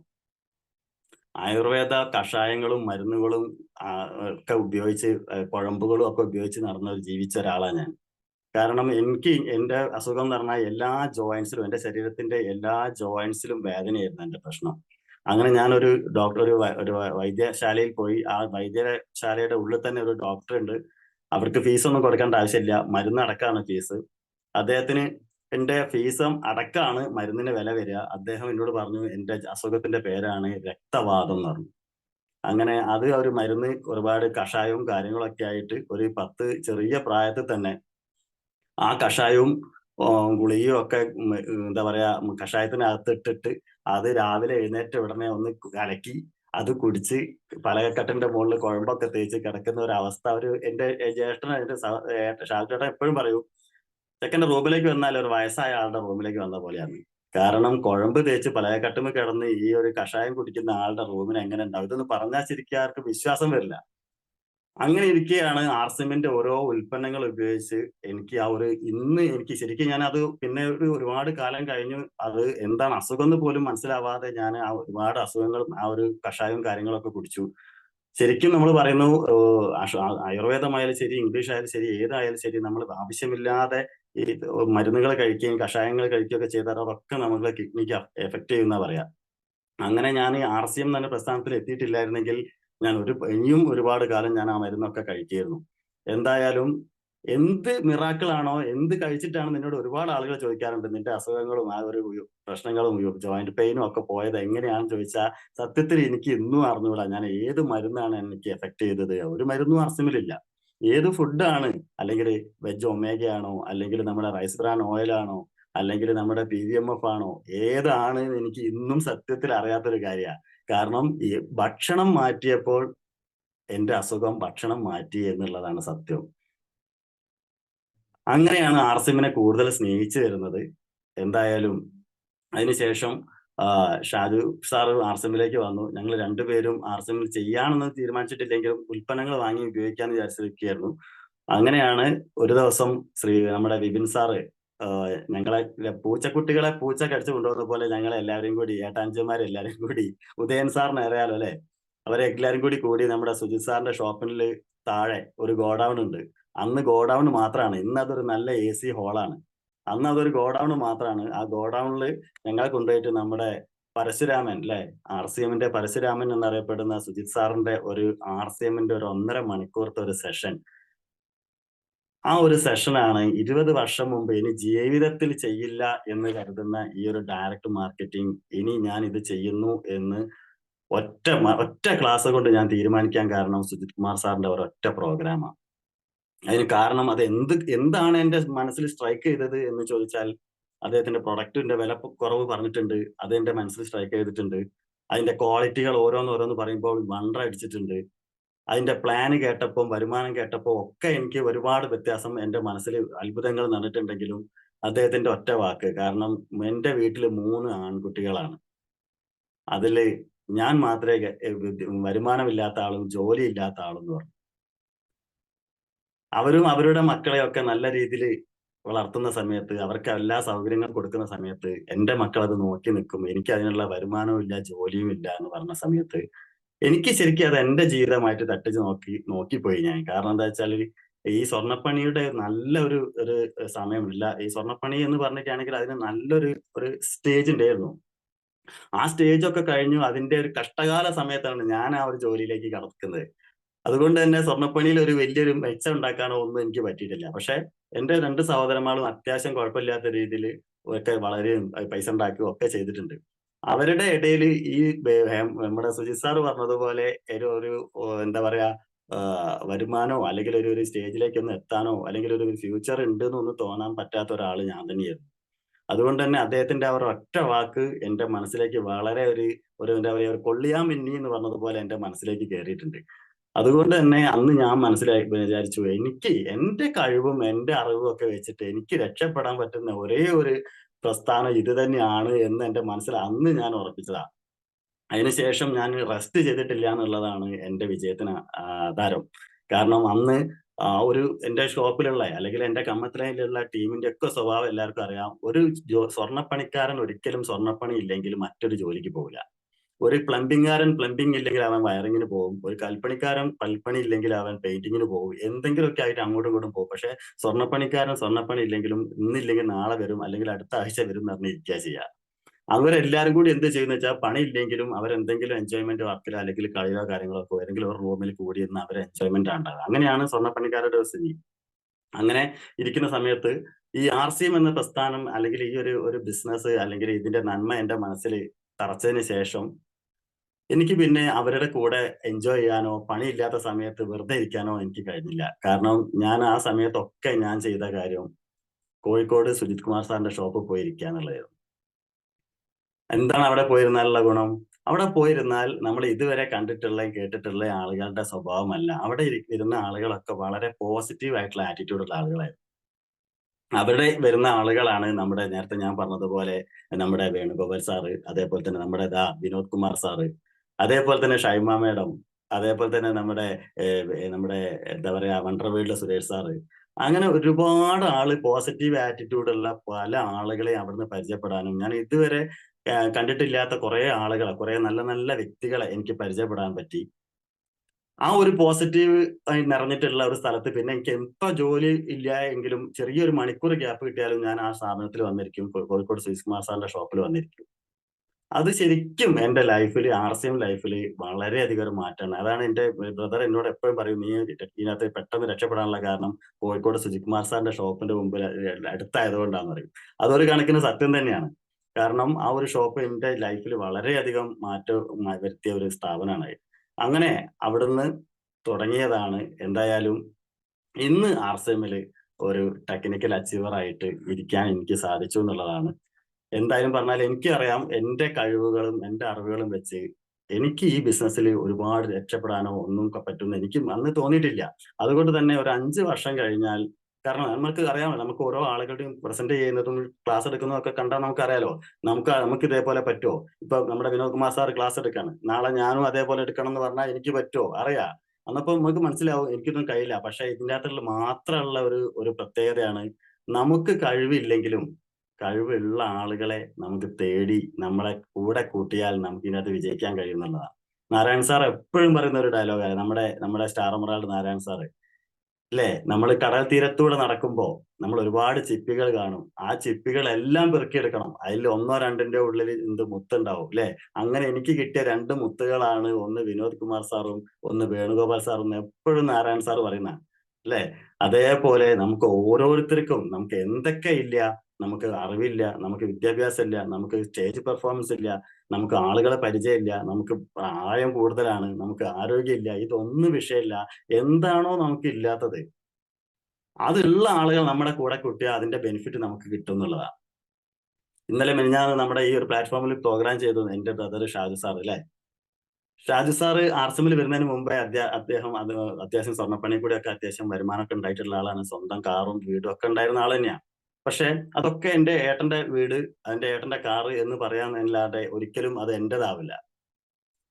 ആയുർവേദ കഷായങ്ങളും മരുന്നുകളും ഒക്കെ ഉപയോഗിച്ച് കുഴമ്പുകളും ഒക്കെ ഉപയോഗിച്ച് ജീവിച്ച ഒരാളാ ഞാൻ. കാരണം എനിക്ക് എന്റെ അസുഖം എന്ന് പറഞ്ഞാൽ എല്ലാ ജോയിന്റ്സിലും, എന്റെ ശരീരത്തിന്റെ എല്ലാ ജോയിന്റ്സിലും വേദനയായിരുന്നു എന്റെ പ്രശ്നം. അങ്ങനെ ഞാനൊരു ഡോക്ടർ ഒരു വൈദ്യശാലയിൽ പോയി. ആ വൈദ്യശാലയുടെ ഉള്ളിൽ തന്നെ ഒരു ഡോക്ടർ ഉണ്ട്. അവർക്ക് ഫീസൊന്നും കൊടുക്കേണ്ട ആവശ്യമില്ല. മരുന്ന് അടക്കമാണ് ഫീസ്. അദ്ദേഹത്തിന് എന്റെ ഫീസും അടക്കമാണ് മരുന്നിന് വില വരിക. അദ്ദേഹം എന്നോട് പറഞ്ഞു എന്റെ അസുഖത്തിന്റെ പേരാണ് രക്തവാതം എന്ന് പറഞ്ഞു. അങ്ങനെ അത് ഒരു മരുന്ന് ഒരുപാട് കഷായവും കാര്യങ്ങളൊക്കെ ആയിട്ട് ഒരു 10 ചെറിയ പ്രായത്തിൽ തന്നെ ആ കഷായവും ഗുളികയും ഒക്കെ എന്താ പറയാ കഷായത്തിനകത്ത് ഇട്ടിട്ട് അത് രാവിലെ എഴുന്നേറ്റ ഉടനെ ഒന്ന് കലക്കി അത് കുടിച്ച് പലകക്കട്ടിന്റെ മുകളിൽ കുഴമ്പൊക്കെ തേച്ച് കിടക്കുന്ന ഒരു അവസ്ഥ. എന്റെ ജ്യേഷ്ഠൻ, എന്റെ ഷാജുചേട്ടൻ എപ്പോഴും പറയും, ചെക്കന്റെ റൂമിലേക്ക് വന്നാൽ ഒരു വയസ്സായ ആളുടെ റൂമിലേക്ക് വന്ന പോലെയാണ്. കാരണം കുഴമ്പ് തേച്ച് പലകക്കട്ടുമ്പോ കിടന്ന് ഈ ഒരു കഷായം കുടിക്കുന്ന ആളുടെ റൂമിന് എങ്ങനെ ഉണ്ടാവും? ഇതൊന്ന് പറഞ്ഞാൽ ശരിക്കും ആർക്കും വിശ്വാസം വരില്ല. അങ്ങനെ ഇരിക്കെയാണ് RCMന്റെ ഓരോ ഉൽപ്പന്നങ്ങൾ ഉപയോഗിച്ച് എനിക്ക് ഇന്ന് എനിക്ക് ശരിക്കും ഞാനത് പിന്നെ ഒരുപാട് കാലം കഴിഞ്ഞു അത് എന്താണ് അസുഖം എന്ന് പോലും മനസ്സിലാവാതെ ഞാൻ ആ ഒരുപാട് അസുഖങ്ങളും ആ ഒരു കഷായവും കാര്യങ്ങളൊക്കെ കുടിച്ചു. ശരിക്കും നമ്മൾ പറയുന്നു, ആയുർവേദമായാലും ശരി, ഇംഗ്ലീഷ് ആയാലും ശരി, ഏതായാലും ശരി, നമ്മൾ ആവശ്യമില്ലാതെ ഈ മരുന്നുകൾ കഴിക്കുകയും കഷായങ്ങൾ കഴിക്കുകയൊക്കെ ചെയ്താൽ അതൊക്കെ നമ്മുടെ കിഡ്നിക്ക് എഫക്ട് ചെയ്യുന്ന പറയാം. അങ്ങനെ ഞാൻ ഈ RCM എന്ന പ്രസ്ഥാനത്തിൽ എത്തിയിട്ടില്ലായിരുന്നെങ്കിൽ ഞാൻ ഇനിയും ഒരുപാട് കാലം ഞാൻ ആ മരുന്നൊക്കെ കഴിക്കുകയായിരുന്നു. എന്തായാലും എന്ത് മിറാക്കിൾ ആണോ, എന്ത് കഴിച്ചിട്ടാണ് നിന്നോട് ഒരുപാട് ആളുകൾ ചോദിക്കാറുണ്ട്, നിന്റെ അസുഖങ്ങളും ആ ഒരു പ്രശ്നങ്ങളും ജോയിന്റ് പെയിനും ഒക്കെ പോയത് എങ്ങനെയാണെന്ന് ചോദിച്ചാൽ സത്യത്തിൽ എനിക്ക് ഇന്നും അറിഞ്ഞുകൂടാ ഞാൻ ഏത് മരുന്നാണ് എനിക്ക് എഫക്ട് ചെയ്തത്. ഒരു മരുന്നും RCMലില്ല. ഏത് ഫുഡാണ്, അല്ലെങ്കിൽ വെജ് ഒമേഗയാണോ, അല്ലെങ്കിൽ നമ്മുടെ റൈസ് ബ്രാൻ ഓയിലാണോ, അല്ലെങ്കിൽ നമ്മുടെ PVMF ആണോ, ഏതാണ് എനിക്ക് ഇന്നും സത്യത്തിൽ അറിയാത്തൊരു കാര്യമാണ്. കാരണം ഈ ഭക്ഷണം മാറ്റിയപ്പോൾ എന്റെ അസുഖം ഭക്ഷണം മാറ്റി എന്നുള്ളതാണ് സത്യം. അങ്ങനെയാണ് RCMനെ കൂടുതൽ സ്നേഹിച്ചു വരുന്നത്. എന്തായാലും അതിനുശേഷം ഷാജു സാറ് RCMലേക്ക് വന്നു. ഞങ്ങൾ രണ്ടുപേരും RCMൽ ചെയ്യാണെന്ന് തീരുമാനിച്ചിട്ടില്ലെങ്കിലും ഉൽപ്പന്നങ്ങൾ വാങ്ങി ഉപയോഗിക്കാന്ന് വിചാരിച്ചിരിക്കുകയായിരുന്നു. അങ്ങനെയാണ് ഒരു ദിവസം നമ്മുടെ വിപിൻ സാറ് ഞങ്ങളെ പൂച്ചക്കുട്ടികളെ പൂച്ച കടിച്ചു കൊണ്ടുപോകുന്ന പോലെ ഞങ്ങളെ എല്ലാവരെയും കൂടി, ഏട്ടാഞ്ചന്മാരെല്ലാരും കൂടി, ഉദയൻ സാറിന് അറിയാലോ അല്ലെ, അവരെ എല്ലാരും കൂടി നമ്മുടെ സുജിത് സാറിന്റെ ഷോപ്പില് താഴെ ഒരു ഗോഡൌൺ ഉണ്ട്. അന്ന് ഗോഡൌൺ മാത്രമാണ്, ഇന്ന് അതൊരു നല്ല AC ഹോളാണ്. അന്ന് അതൊരു ഗോഡൌൺ മാത്രമാണ്. ആ ഗോഡൌണിൽ ഞങ്ങളെ കൊണ്ടുപോയിട്ട് നമ്മുടെ പരശുരാമൻ അല്ലെ, RCMന്റെ പരശുരാമൻ എന്നറിയപ്പെടുന്ന സുജിത് സാറിന്റെ ഒരു RCMന്റെ ഒരു 1.5 മണിക്കൂറത്തെ ഒരു സെഷൻ ആ ഒരു സെഷനാണ് 20 വർഷം മുമ്പ് ഇനി ജീവിതത്തിൽ ചെയ്യില്ല എന്ന് കരുതുന്ന ഈ ഒരു ഡയറക്ട് മാർക്കറ്റിംഗ് ഇനി ഞാൻ ഇത് ചെയ്യുന്നു എന്ന് ഒറ്റ ക്ലാസ് കൊണ്ട് ഞാൻ തീരുമാനിക്കാൻ കാരണം സുജിത് കുമാർ സാറിന്റെ ഒരൊറ്റ പ്രോഗ്രാമാണ്. അതിന് കാരണം എന്താണ് എന്റെ മനസ്സിൽ സ്ട്രൈക്ക് ചെയ്തത് എന്ന് ചോദിച്ചാൽ, അദ്ദേഹത്തിന്റെ പ്രൊഡക്റ്റിന്റെ വില കുറവ് പറഞ്ഞിട്ടുണ്ട്. അത് എന്റെ മനസ്സിൽ സ്ട്രൈക്ക് ചെയ്തിട്ടുണ്ട്. അതിന്റെ ക്വാളിറ്റികൾ ഓരോന്ന് പറയുമ്പോൾ വണ്ടറടിച്ചിട്ടുണ്ട്. അതിന്റെ പ്ലാന് കേട്ടപ്പം, വരുമാനം കേട്ടപ്പോ ഒക്കെ എനിക്ക് ഒരുപാട് വ്യത്യാസം എന്റെ മനസ്സിൽ അത്ഭുതങ്ങൾ നടന്നിട്ടുണ്ടെങ്കിലും അദ്ദേഹത്തിന്റെ ഒറ്റ വാക്ക്. കാരണം എന്റെ വീട്ടില് 3 ആൺകുട്ടികളാണ്. അതില് ഞാൻ മാത്രമേ വരുമാനമില്ലാത്ത ആളും ജോലിയില്ലാത്ത ആളും എന്ന് പറഞ്ഞു. അവരും അവരുടെ മക്കളെയൊക്കെ നല്ല രീതിയിൽ വളർത്തുന്ന സമയത്ത്, അവർക്ക് എല്ലാ സൗകര്യങ്ങളും കൊടുക്കുന്ന സമയത്ത്, എന്റെ മക്കൾ അത് നോക്കി നിൽക്കും. എനിക്ക് അതിനുള്ള വരുമാനവും ഇല്ല, ജോലിയും ഇല്ല എന്ന് പറഞ്ഞ സമയത്ത്, എനിക്ക് ശരിക്കും അത് എന്റെ ജീവിതമായിട്ട് തട്ടിച്ച് നോക്കിപ്പോയി ഞാൻ. കാരണം എന്താ വെച്ചാല്, ഈ സ്വർണ്ണപ്പണിയുടെ നല്ല ഒരു സമയമില്ല. ഈ സ്വർണ്ണപ്പണി എന്ന് പറഞ്ഞിട്ടാണെങ്കിൽ അതിന് നല്ലൊരു സ്റ്റേജ് ഉണ്ടായിരുന്നു. ആ സ്റ്റേജൊക്കെ കഴിഞ്ഞു. അതിന്റെ ഒരു കഷ്ടകാല സമയത്താണ് ഞാൻ ആ ഒരു ജോലിയിലേക്ക് കടക്കുന്നത്. അതുകൊണ്ട് തന്നെ സ്വർണ്ണപ്പണിയിൽ ഒരു വലിയൊരു മെച്ചം ഉണ്ടാക്കാനോ ഒന്നും എനിക്ക് പറ്റിയിട്ടില്ല. പക്ഷെ എന്റെ 2 സഹോദരന്മാരും അത്യാവശ്യം കുഴപ്പമില്ലാത്ത രീതിയിൽ ഒക്കെ വളരെയും പൈസ ഉണ്ടാക്കുകയും ഒക്കെ ചെയ്തിട്ടുണ്ട്. അവരുടെ ഇടയില് ഈ നമ്മുടെ സുജിത് സാറ് പറഞ്ഞതുപോലെ ഒരു എന്താ പറയാ വരുമാനമോ അല്ലെങ്കിൽ ഒരു സ്റ്റേജിലേക്കൊന്ന് എത്താനോ അല്ലെങ്കിൽ ഒരു ഫ്യൂച്ചർ ഉണ്ടെന്നൊന്നും തോന്നാൻ പറ്റാത്ത ഒരാള് ഞാൻ തന്നെയായിരുന്നു. അതുകൊണ്ട് തന്നെ അദ്ദേഹത്തിന്റെ ആ ഒരൊറ്റ വാക്ക് എന്റെ മനസ്സിലേക്ക് വളരെ ഒരു എന്താ പറയാ ഒരു കൊള്ളിയാൻ മിന്നി എന്ന് പറഞ്ഞതുപോലെ എന്റെ മനസ്സിലേക്ക് കേറിയിട്ടുണ്ട്. അതുകൊണ്ട് തന്നെ അന്ന് ഞാൻ വിചാരിച്ചു എനിക്ക് എന്റെ കഴിവും എന്റെ അറിവും ഒക്കെ വെച്ചിട്ട് എനിക്ക് രക്ഷപ്പെടാൻ പറ്റുന്ന ഒരേ ഒരു പ്രസ്ഥാനം ഇത് തന്നെയാണ് എന്ന് എന്റെ മനസ്സിൽ അന്ന് ഞാൻ ഉറപ്പിച്ചതാ. അതിനുശേഷം ഞാൻ റെസ്റ്റ് ചെയ്തിട്ടില്ല എന്നുള്ളതാണ് എന്റെ വിജയത്തിന് ആധാരം. കാരണം അന്ന് എന്റെ ഷോപ്പിലുള്ള അല്ലെങ്കിൽ എന്റെ കമ്മത്തിലയിലുള്ള ടീമിന്റെ ഒക്കെ സ്വഭാവം എല്ലാവർക്കും അറിയാം. ഒരു സ്വർണ്ണപ്പണിക്കാരൻ ഒരിക്കലും സ്വർണ്ണപ്പണി ഇല്ലെങ്കിൽ മറ്റൊരു ജോലിക്ക് പോകില്ല. ഒരു പ്ലംബിംഗുകാരൻ പ്ലംബിംഗ് ഇല്ലെങ്കിൽ അവൻ വയറിങ്ങിന് പോകും. ഒരു കൽപ്പണിക്കാരൻ കൽപ്പണി ഇല്ലെങ്കിൽ അവൻ പെയിന്റിങ്ങിന് പോകും. എന്തെങ്കിലുമൊക്കെ ആയിട്ട് അങ്ങോട്ടും ഇങ്ങോട്ടും പോകും. പക്ഷെ സ്വർണ്ണപ്പണിക്കാരൻ സ്വർണ്ണപ്പണി ഇല്ലെങ്കിലും ഇന്നില്ലെങ്കിൽ നാളെ വരും, അല്ലെങ്കിൽ അടുത്ത ആഴ്ച വരും എന്ന് പറഞ്ഞ് ഇരിക്കുക ചെയ്യുക. അവരെല്ലാരും കൂടി എന്ത് ചെയ്യുന്ന വെച്ചാൽ പണി ഇല്ലെങ്കിലും അവരെന്തെങ്കിലും എൻജോയ്മെന്റ് വർക്കിലോ അല്ലെങ്കിൽ കളിയോ കാര്യങ്ങളോ ഒക്കെ ഏതെങ്കിലും ഒരു റൂമിൽ കൂടിയിരുന്ന് അവരെ എൻജോയ്മെന്റ് ഉണ്ടാവുക. അങ്ങനെയാണ് സ്വർണ്ണപ്പണിക്കാരുടെ ഒരു സ്ഥിതി. അങ്ങനെ ഇരിക്കുന്ന സമയത്ത് ഈ RCM എന്ന പ്രസ്ഥാനം അല്ലെങ്കിൽ ഈ ഒരു ബിസിനസ് അല്ലെങ്കിൽ ഇതിന്റെ നന്മ എന്റെ മനസ്സിൽ തറച്ചതിന് ശേഷം എനിക്ക് പിന്നെ അവരുടെ കൂടെ എൻജോയ് ചെയ്യാനോ, പണിയില്ലാത്ത സമയത്ത് വെറുതെ ഇരിക്കാനോ എനിക്ക് കഴിഞ്ഞില്ല. കാരണം ഞാൻ ആ സമയത്തൊക്കെ ഞാൻ ചെയ്ത കാര്യം കോഴിക്കോട് സുജിത് കുമാർ സാറിന്റെ ഷോപ്പിൽ പോയിരിക്കുക എന്നുള്ളതായിരുന്നു. എന്താണ് അവിടെ പോയിരുന്നാലുള്ള ഗുണം? അവിടെ പോയിരുന്നാൽ നമ്മൾ ഇതുവരെ കണ്ടിട്ടുള്ള, കേട്ടിട്ടുള്ള ആളുകളുടെ സ്വഭാവമല്ല. അവിടെ ഇരുന്ന ആളുകളൊക്കെ വളരെ പോസിറ്റീവ് ആയിട്ടുള്ള ആറ്റിറ്റ്യൂഡ് ഉള്ള ആളുകളായിരുന്നു. അവിടെ വരുന്ന ആളുകളാണ് നേരത്തെ ഞാൻ പറഞ്ഞതുപോലെ നമ്മുടെ വേണുഗോപാൽ സാറ്, അതേപോലെ തന്നെ നമ്മുടെ വിനോദ് കുമാർ സാറ്, അതേപോലെ തന്നെ ഷൈമ മേഡം, അതേപോലെ തന്നെ നമ്മുടെ എന്താ പറയാ വണ്ടർവേൾഡ് സുരേഷ് സാറ്. അങ്ങനെ ഒരുപാട് പോസിറ്റീവ് ആറ്റിറ്റ്യൂഡ് ഉള്ള പല ആളുകളെയും അവിടുന്ന് പരിചയപ്പെടാനും ഞാൻ ഇതുവരെ കണ്ടിട്ടില്ലാത്ത കുറെ ആളുകളെ, കുറെ നല്ല നല്ല വ്യക്തികളെ എനിക്ക് പരിചയപ്പെടാൻ പറ്റി. ആ ഒരു പോസിറ്റീവ് ആയി നിറഞ്ഞിട്ടുള്ള ഒരു സ്ഥലത്ത് പിന്നെ എനിക്ക് എപ്പോ ജോലി ഇല്ല എങ്കിലും ചെറിയൊരു മണിക്കൂർ ഗ്യാപ്പ് കിട്ടിയാലും ഞാൻ ആ സ്ഥാപനത്തിൽ വന്നിരിക്കും. കോഴിക്കോട് സുജിത് കുമാർ സാറിന്റെ ഷോപ്പിൽ വന്നിരിക്കും. അത് ശരിക്കും എന്റെ ലൈഫില് RCM ലൈഫില് വളരെയധികം ഒരു മാറ്റമാണ്. അതാണ് എന്റെ ബ്രദർ എന്നോട് എപ്പോഴും പറയും, "നീ ഇതിനകത്ത് പെട്ടെന്ന് രക്ഷപ്പെടാനുള്ള കാരണം കോഴിക്കോട് സുജിത് കുമാർ സാറിന്റെ ഷോപ്പിന്റെ മുമ്പിൽ അടുത്തായതുകൊണ്ടാന്ന്" പറയും. അതൊരു കണക്കിന് സത്യം തന്നെയാണ്. കാരണം ആ ഒരു ഷോപ്പ് എന്റെ ലൈഫിൽ വളരെയധികം മാറ്റം വരുത്തിയ ഒരു സ്ഥാപനമാണ്. അങ്ങനെ അവിടുന്ന് തുടങ്ങിയതാണ്. എന്തായാലും ഇന്ന് RCMല് ഒരു ടെക്നിക്കൽ അച്ചീവർ ആയിട്ട് ഇരിക്കാൻ എനിക്ക് സാധിച്ചു എന്നുള്ളതാണ്. എന്തായാലും പറഞ്ഞാൽ എനിക്കറിയാം എന്റെ കഴിവുകളും എന്റെ അറിവുകളും വെച്ച് എനിക്ക് ഈ ബിസിനസ്സിൽ ഒരുപാട് രക്ഷപ്പെടാനോ ഒന്നും പറ്റുമെന്ന് എനിക്ക് അന്ന് തോന്നിയിട്ടില്ല. അതുകൊണ്ട് തന്നെ ഒരു 5 വർഷം കഴിഞ്ഞാൽ, കാരണം നമ്മൾക്ക് അറിയാമല്ലോ, നമുക്ക് ഓരോ ആളുകളുടെയും പ്രസന്റ് ചെയ്യുന്നതും ക്ലാസ് എടുക്കുന്നതും ഒക്കെ കണ്ടാൽ നമുക്കറിയാലോ, നമുക്ക് ഇതേപോലെ പറ്റുമോ? ഇപ്പൊ നമ്മുടെ വിനോദ് കുമാർ സാർ ക്ലാസ് എടുക്കാണ്, നാളെ ഞാനും അതേപോലെ എടുക്കണം എന്ന് പറഞ്ഞാൽ എനിക്ക് പറ്റുമോ? അറിയാം. അന്നപ്പോ നമുക്ക് മനസ്സിലാവും എനിക്കൊന്നും കഴിയില്ല. പക്ഷെ ഇതിന്റെ അകത്തുള്ള മാത്രമുള്ള ഒരു പ്രത്യേകതയാണ്, നമുക്ക് കഴിവില്ലെങ്കിലും കഴിവുള്ള ആളുകളെ നമുക്ക് തേടി നമ്മളെ കൂടെ കൂട്ടിയാൽ നമുക്ക് ഇതിനകത്ത് വിജയിക്കാൻ കഴിയുമെന്നുള്ളതാണ്. നാരായൺ സാർ എപ്പോഴും പറയുന്ന ഒരു ഡയലോഗാണ്, നമ്മുടെ സ്റ്റാർ എമറാൾഡ് നാരായൺ സാറ്. അല്ലേ? നമ്മൾ കടൽ തീരത്തൂടെ നടക്കുമ്പോ നമ്മൾ ഒരുപാട് ചിപ്പികൾ കാണും. ആ ചിപ്പികളെല്ലാം പെറുക്കിയെടുക്കണം. അതിൽ ഒന്നോ രണ്ടിന്റെ ഉള്ളിൽ മുത്തുണ്ടാവും ല്ലേ? അങ്ങനെ എനിക്ക് കിട്ടിയ 2 മുത്തുകളാണ്, ഒന്ന് വിനോദ് കുമാർ സാറും ഒന്ന് വേണുഗോപാൽ സാറും എന്ന് എപ്പോഴും നാരായൺ സാർ പറയുന്നതാണ്. അല്ലെ? അതേപോലെ നമുക്ക് ഓരോരുത്തർക്കും നമുക്ക് എന്തൊക്കെ ഇല്ല, നമുക്ക് അറിവില്ല, നമുക്ക് വിദ്യാഭ്യാസം ഇല്ല, നമുക്ക് സ്റ്റേജ് പെർഫോമൻസ് ഇല്ല, നമുക്ക് ആളുകളെ പരിചയമില്ല, നമുക്ക് പ്രായം കൂടുതലാണ്, നമുക്ക് ആരോഗ്യമില്ല, ഇതൊന്നും വിഷയമില്ല. എന്താണോ നമുക്ക് ഇല്ലാത്തത് അതുള്ള ആളുകൾ നമ്മുടെ കൂടെ കൂട്ടിയാൽ അതിന്റെ ബെനിഫിറ്റ് നമുക്ക് കിട്ടും എന്നുള്ളതാണ്. ഇന്നലെ മിനിഞ്ഞാന്ന് നമ്മുടെ ഈ ഒരു പ്ലാറ്റ്ഫോമിൽ പ്രോഗ്രാം ചെയ്തു എന്റെ ബ്രദർ ഷാജു സാർ അല്ലെ. ഷാജു സാറ് ആർസിഎമ്മിൽ വരുന്നതിന് മുമ്പേ അദ്ദേഹം അത്യാവശ്യം സ്വർണ്ണപ്പണി കൂടി ഒക്കെ അത്യാവശ്യം വരുമാനമൊക്കെ ഉണ്ടായിട്ടുള്ള ആളാണ്. സ്വന്തം കാറും വീടും ഒക്കെ ഉണ്ടായിരുന്ന ആൾ തന്നെയാണ്. പക്ഷെ അതൊക്കെ എന്റെ ഏട്ടന്റെ വീട്, അതിന്റെ ഏട്ടന്റെ കാറ് എന്ന് പറയാന്നല്ലാതെ ഒരിക്കലും അത് എന്റേതാവില്ല.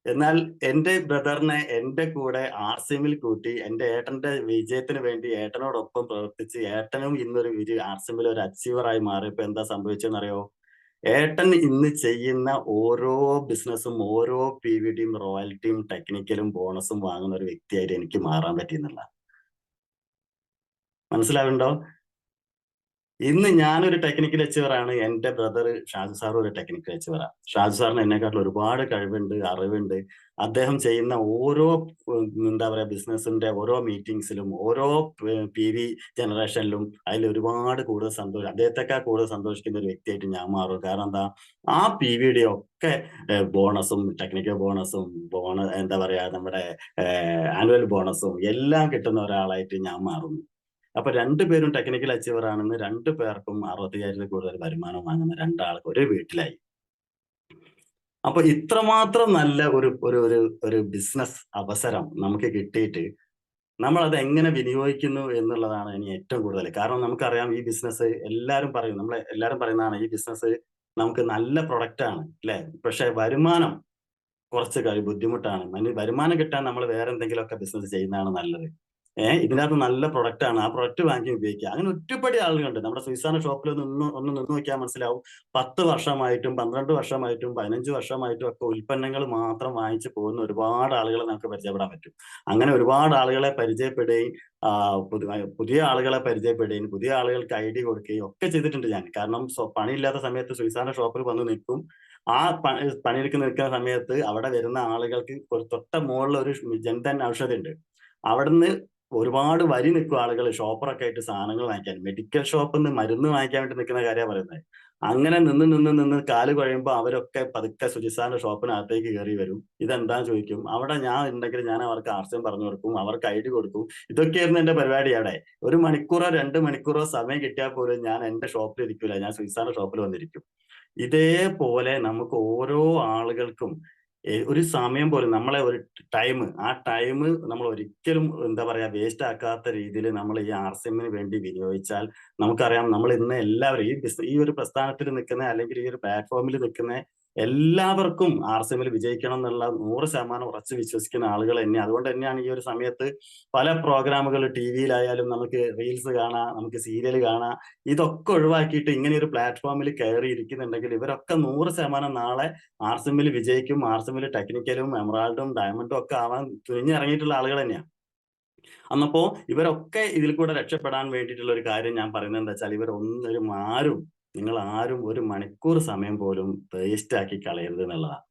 എന്നാൽ എന്റെ ബ്രദറിനെ എന്റെ കൂടെ ആർസിഎമ്മിൽ കൂട്ടി എന്റെ ഏട്ടന്റെ വിജയത്തിന് വേണ്ടി ഏട്ടനോടൊപ്പം പ്രവർത്തിച്ച് ഏട്ടനും ഇന്നൊരു ആർസിഎമ്മിൽ ഒരു അച്ചീവറായി മാറിയപ്പോ എന്താ സംഭവിച്ചെന്നറിയോ? ഏട്ടൻ ഇന്ന് ചെയ്യുന്ന ഓരോ ബിസിനസ്സും ഓരോ പിവിഡിയും റോയൽറ്റിയും ടെക്നിക്കലും ബോണസും വാങ്ങുന്ന ഒരു വ്യക്തിയായിട്ട് എനിക്ക് മാറാൻ പറ്റിയെന്നുള്ള മനസ്സിലാവുന്നുണ്ടോ? ഇന്ന് ഞാനൊരു ടെക്നിക്കൽ അച്ചീവറാണ്. എന്റെ ബ്രദർ ഷാജു സാറും ഒരു ടെക്നിക്കൽ അച്ചീവറാണ്. ഷാജു സാറിന് എന്നെക്കാട്ടിൽ ഒരുപാട് കഴിവുണ്ട്, അറിവുണ്ട്. അദ്ദേഹം ചെയ്യുന്ന ഓരോ എന്താ പറയാ ബിസിനസിന്റെ ഓരോ മീറ്റിംഗ്സിലും ഓരോ PV ജനറേഷനിലും അതിൽ ഒരുപാട് കൂടുതൽ സന്തോഷം, അദ്ദേഹത്തെക്കാൾ കൂടുതൽ സന്തോഷിക്കുന്ന ഒരു വ്യക്തിയായിട്ട് ഞാൻ മാറും. കാരണം എന്താ, ആ PVയുടെ ഒക്കെ ബോണസും ടെക്നിക്കൽ ബോണസും എന്താ പറയാ നമ്മുടെ ആനുവൽ ബോണസും എല്ലാം കിട്ടുന്ന ഒരാളായിട്ട് ഞാൻ മാറുന്നു. അപ്പൊ രണ്ടുപേരും ടെക്നിക്കൽ അച്ചീവർ ആണെന്ന്, രണ്ടു പേർക്കും 60,000 കൂടുതൽ വരുമാനം വാങ്ങുന്ന രണ്ടാൾക്ക് ഒരു വീട്ടിലായി. അപ്പൊ ഇത്രമാത്രം നല്ല ഒരു ഒരു ഒരു ഒരു ബിസിനസ് അവസരം നമുക്ക് കിട്ടിയിട്ട് നമ്മൾ അത് എങ്ങനെ വിനിയോഗിക്കുന്നു എന്നുള്ളതാണ് ഇനി ഏറ്റവും കൂടുതൽ. കാരണം നമുക്കറിയാം ഈ ബിസിനസ് എല്ലാവരും പറയും, നമ്മളെ എല്ലാവരും പറയുന്നതാണ് ഈ ബിസിനസ് നമുക്ക് നല്ല പ്രൊഡക്റ്റ് ആണ് അല്ലെ, പക്ഷെ വരുമാനം കുറച്ച് ബുദ്ധിമുട്ടാണ്. വരുമാനം കിട്ടാൻ നമ്മൾ വേറെ എന്തെങ്കിലുമൊക്കെ ബിസിനസ് ചെയ്യുന്നതാണ് നല്ലത്. ഇതിനകത്ത് നല്ല പ്രൊഡക്റ്റ് ആണ്, ആ പ്രൊഡക്റ്റ് വാങ്ങി ഉപയോഗിക്കുക. അങ്ങനെ ഒറ്റപ്പടി ആളുകളുണ്ട്. നമ്മുടെ സുയിസാന ഷോപ്പിൽ ഒന്ന് നിന്ന് നോക്കിയാൽ മനസ്സിലാവും. 10 വർഷമായിട്ടും 12 വർഷമായിട്ടും 15 വർഷമായിട്ടും ഒക്കെ ഉൽപ്പന്നങ്ങൾ മാത്രം വാങ്ങിച്ചു പോകുന്ന ഒരുപാട് ആളുകളെ നമുക്ക് പരിചയപ്പെടാൻ പറ്റും. അങ്ങനെ ഒരുപാട് ആളുകളെ പരിചയപ്പെടുകയും പുതിയ ആളുകളെ പരിചയപ്പെടുകയും പുതിയ ആളുകൾക്ക് ഐഡിയ കൊടുക്കുകയും ഒക്കെ ചെയ്തിട്ടുണ്ട് ഞാൻ. കാരണം പണിയില്ലാത്ത സമയത്ത് സുയിസാന ഷോപ്പിൽ വന്ന് നിൽക്കും. ആ പണിയെടുക്ക് നിൽക്കുന്ന സമയത്ത് അവിടെ വരുന്ന ആളുകൾക്ക് തൊട്ട മുകളിൽ ഒരു ജൻധൻ ഔഷധി ഉണ്ട്. അവിടുന്ന് ഒരുപാട് വരി നിൽക്കും ആളുകൾ ഷോപ്പറൊക്കെ ആയിട്ട് സാധനങ്ങൾ വാങ്ങിക്കാൻ. മെഡിക്കൽ ഷോപ്പിൽ നിന്ന് മരുന്ന് വാങ്ങിക്കാൻ വേണ്ടി നിൽക്കുന്ന കാര്യമാണ് പറയുന്നത്. അങ്ങനെ നിന്ന് കാല് കഴിയുമ്പോൾ അവരൊക്കെ പതുക്കെ സുജിസാന്റെ ഷോപ്പിനകത്തേക്ക് കയറി വരും. ഇതെന്താന്ന് ചോദിക്കും. അവിടെ ഞാൻ ഉണ്ടെങ്കിൽ ഞാൻ അവർക്ക് ആർസ്യം പറഞ്ഞു കൊടുക്കും, അവർക്ക് ഐഡി കൊടുക്കും. ഇതൊക്കെയായിരുന്നു എന്റെ പരിപാടി. അവിടെ 1 മണിക്കൂറോ 2 മണിക്കൂറോ സമയം കിട്ടിയാൽ പോലും ഞാൻ എന്റെ ഷോപ്പിൽ ഇരിക്കൂല, ഞാൻ സുജിസാന്റെ ഷോപ്പിൽ വന്നിരിക്കും. ഇതേപോലെ നമുക്ക് ഓരോ ആളുകൾക്കും ഒരു സമയം പോലും നമ്മളെ ഒരു ടൈം, ആ ടൈം നമ്മൾ ഒരിക്കലും എന്താ പറയാ വേസ്റ്റ് ആക്കാത്ത രീതിയിൽ നമ്മൾ ഈ ആർസിഎമ്മിന് വേണ്ടി വിനിയോഗിച്ചാൽ നമുക്കറിയാം, നമ്മൾ ഇന്ന് എല്ലാവരും ഈ ഒരു പ്രസ്ഥാനത്തിൽ നിൽക്കുന്ന അല്ലെങ്കിൽ ഈ ഒരു പ്ലാറ്റ്ഫോമിൽ നിൽക്കുന്ന എല്ലാവർക്കും ആർസിഎമ്മിൽ വിജയിക്കണം എന്നുള്ള 100% ഉറച്ചു വിശ്വസിക്കുന്ന ആളുകൾ തന്നെ. അതുകൊണ്ട് തന്നെയാണ് ഈ ഒരു സമയത്ത് പല പ്രോഗ്രാമുകൾ ടിവിയിലായാലും നമുക്ക് റീൽസ് കാണാം, നമുക്ക് സീരിയൽ കാണാം. ഇതൊക്കെ ഒഴിവാക്കിയിട്ട് ഇങ്ങനെ ഒരു പ്ലാറ്റ്ഫോമിൽ കയറി ഇരിക്കുന്നുണ്ടെങ്കിൽ ഇവരൊക്കെ 100% നാളെ ആർസിഎമ്മിൽ വിജയിക്കും. ആർസിഎമ്മിൽ ടെക്നിക്കലും എമറാൾഡും ഡയമണ്ടും ഒക്കെ ആവാൻ തുനിഞ്ഞിറങ്ങിയിട്ടുള്ള ആളുകൾ തന്നെയാണ്. അന്നപ്പോ ഇവരൊക്കെ ഇതിൽ കൂടെ രക്ഷപ്പെടാൻ വേണ്ടിയിട്ടുള്ള ഒരു കാര്യം ഞാൻ പറയുന്നത് എന്താ വെച്ചാൽ, നിങ്ങൾ ആരും 1 മണിക്കൂർ സമയം പോലും വേസ്റ്റ് ആക്കി കളയരുത് എന്നുള്ളതാണ്.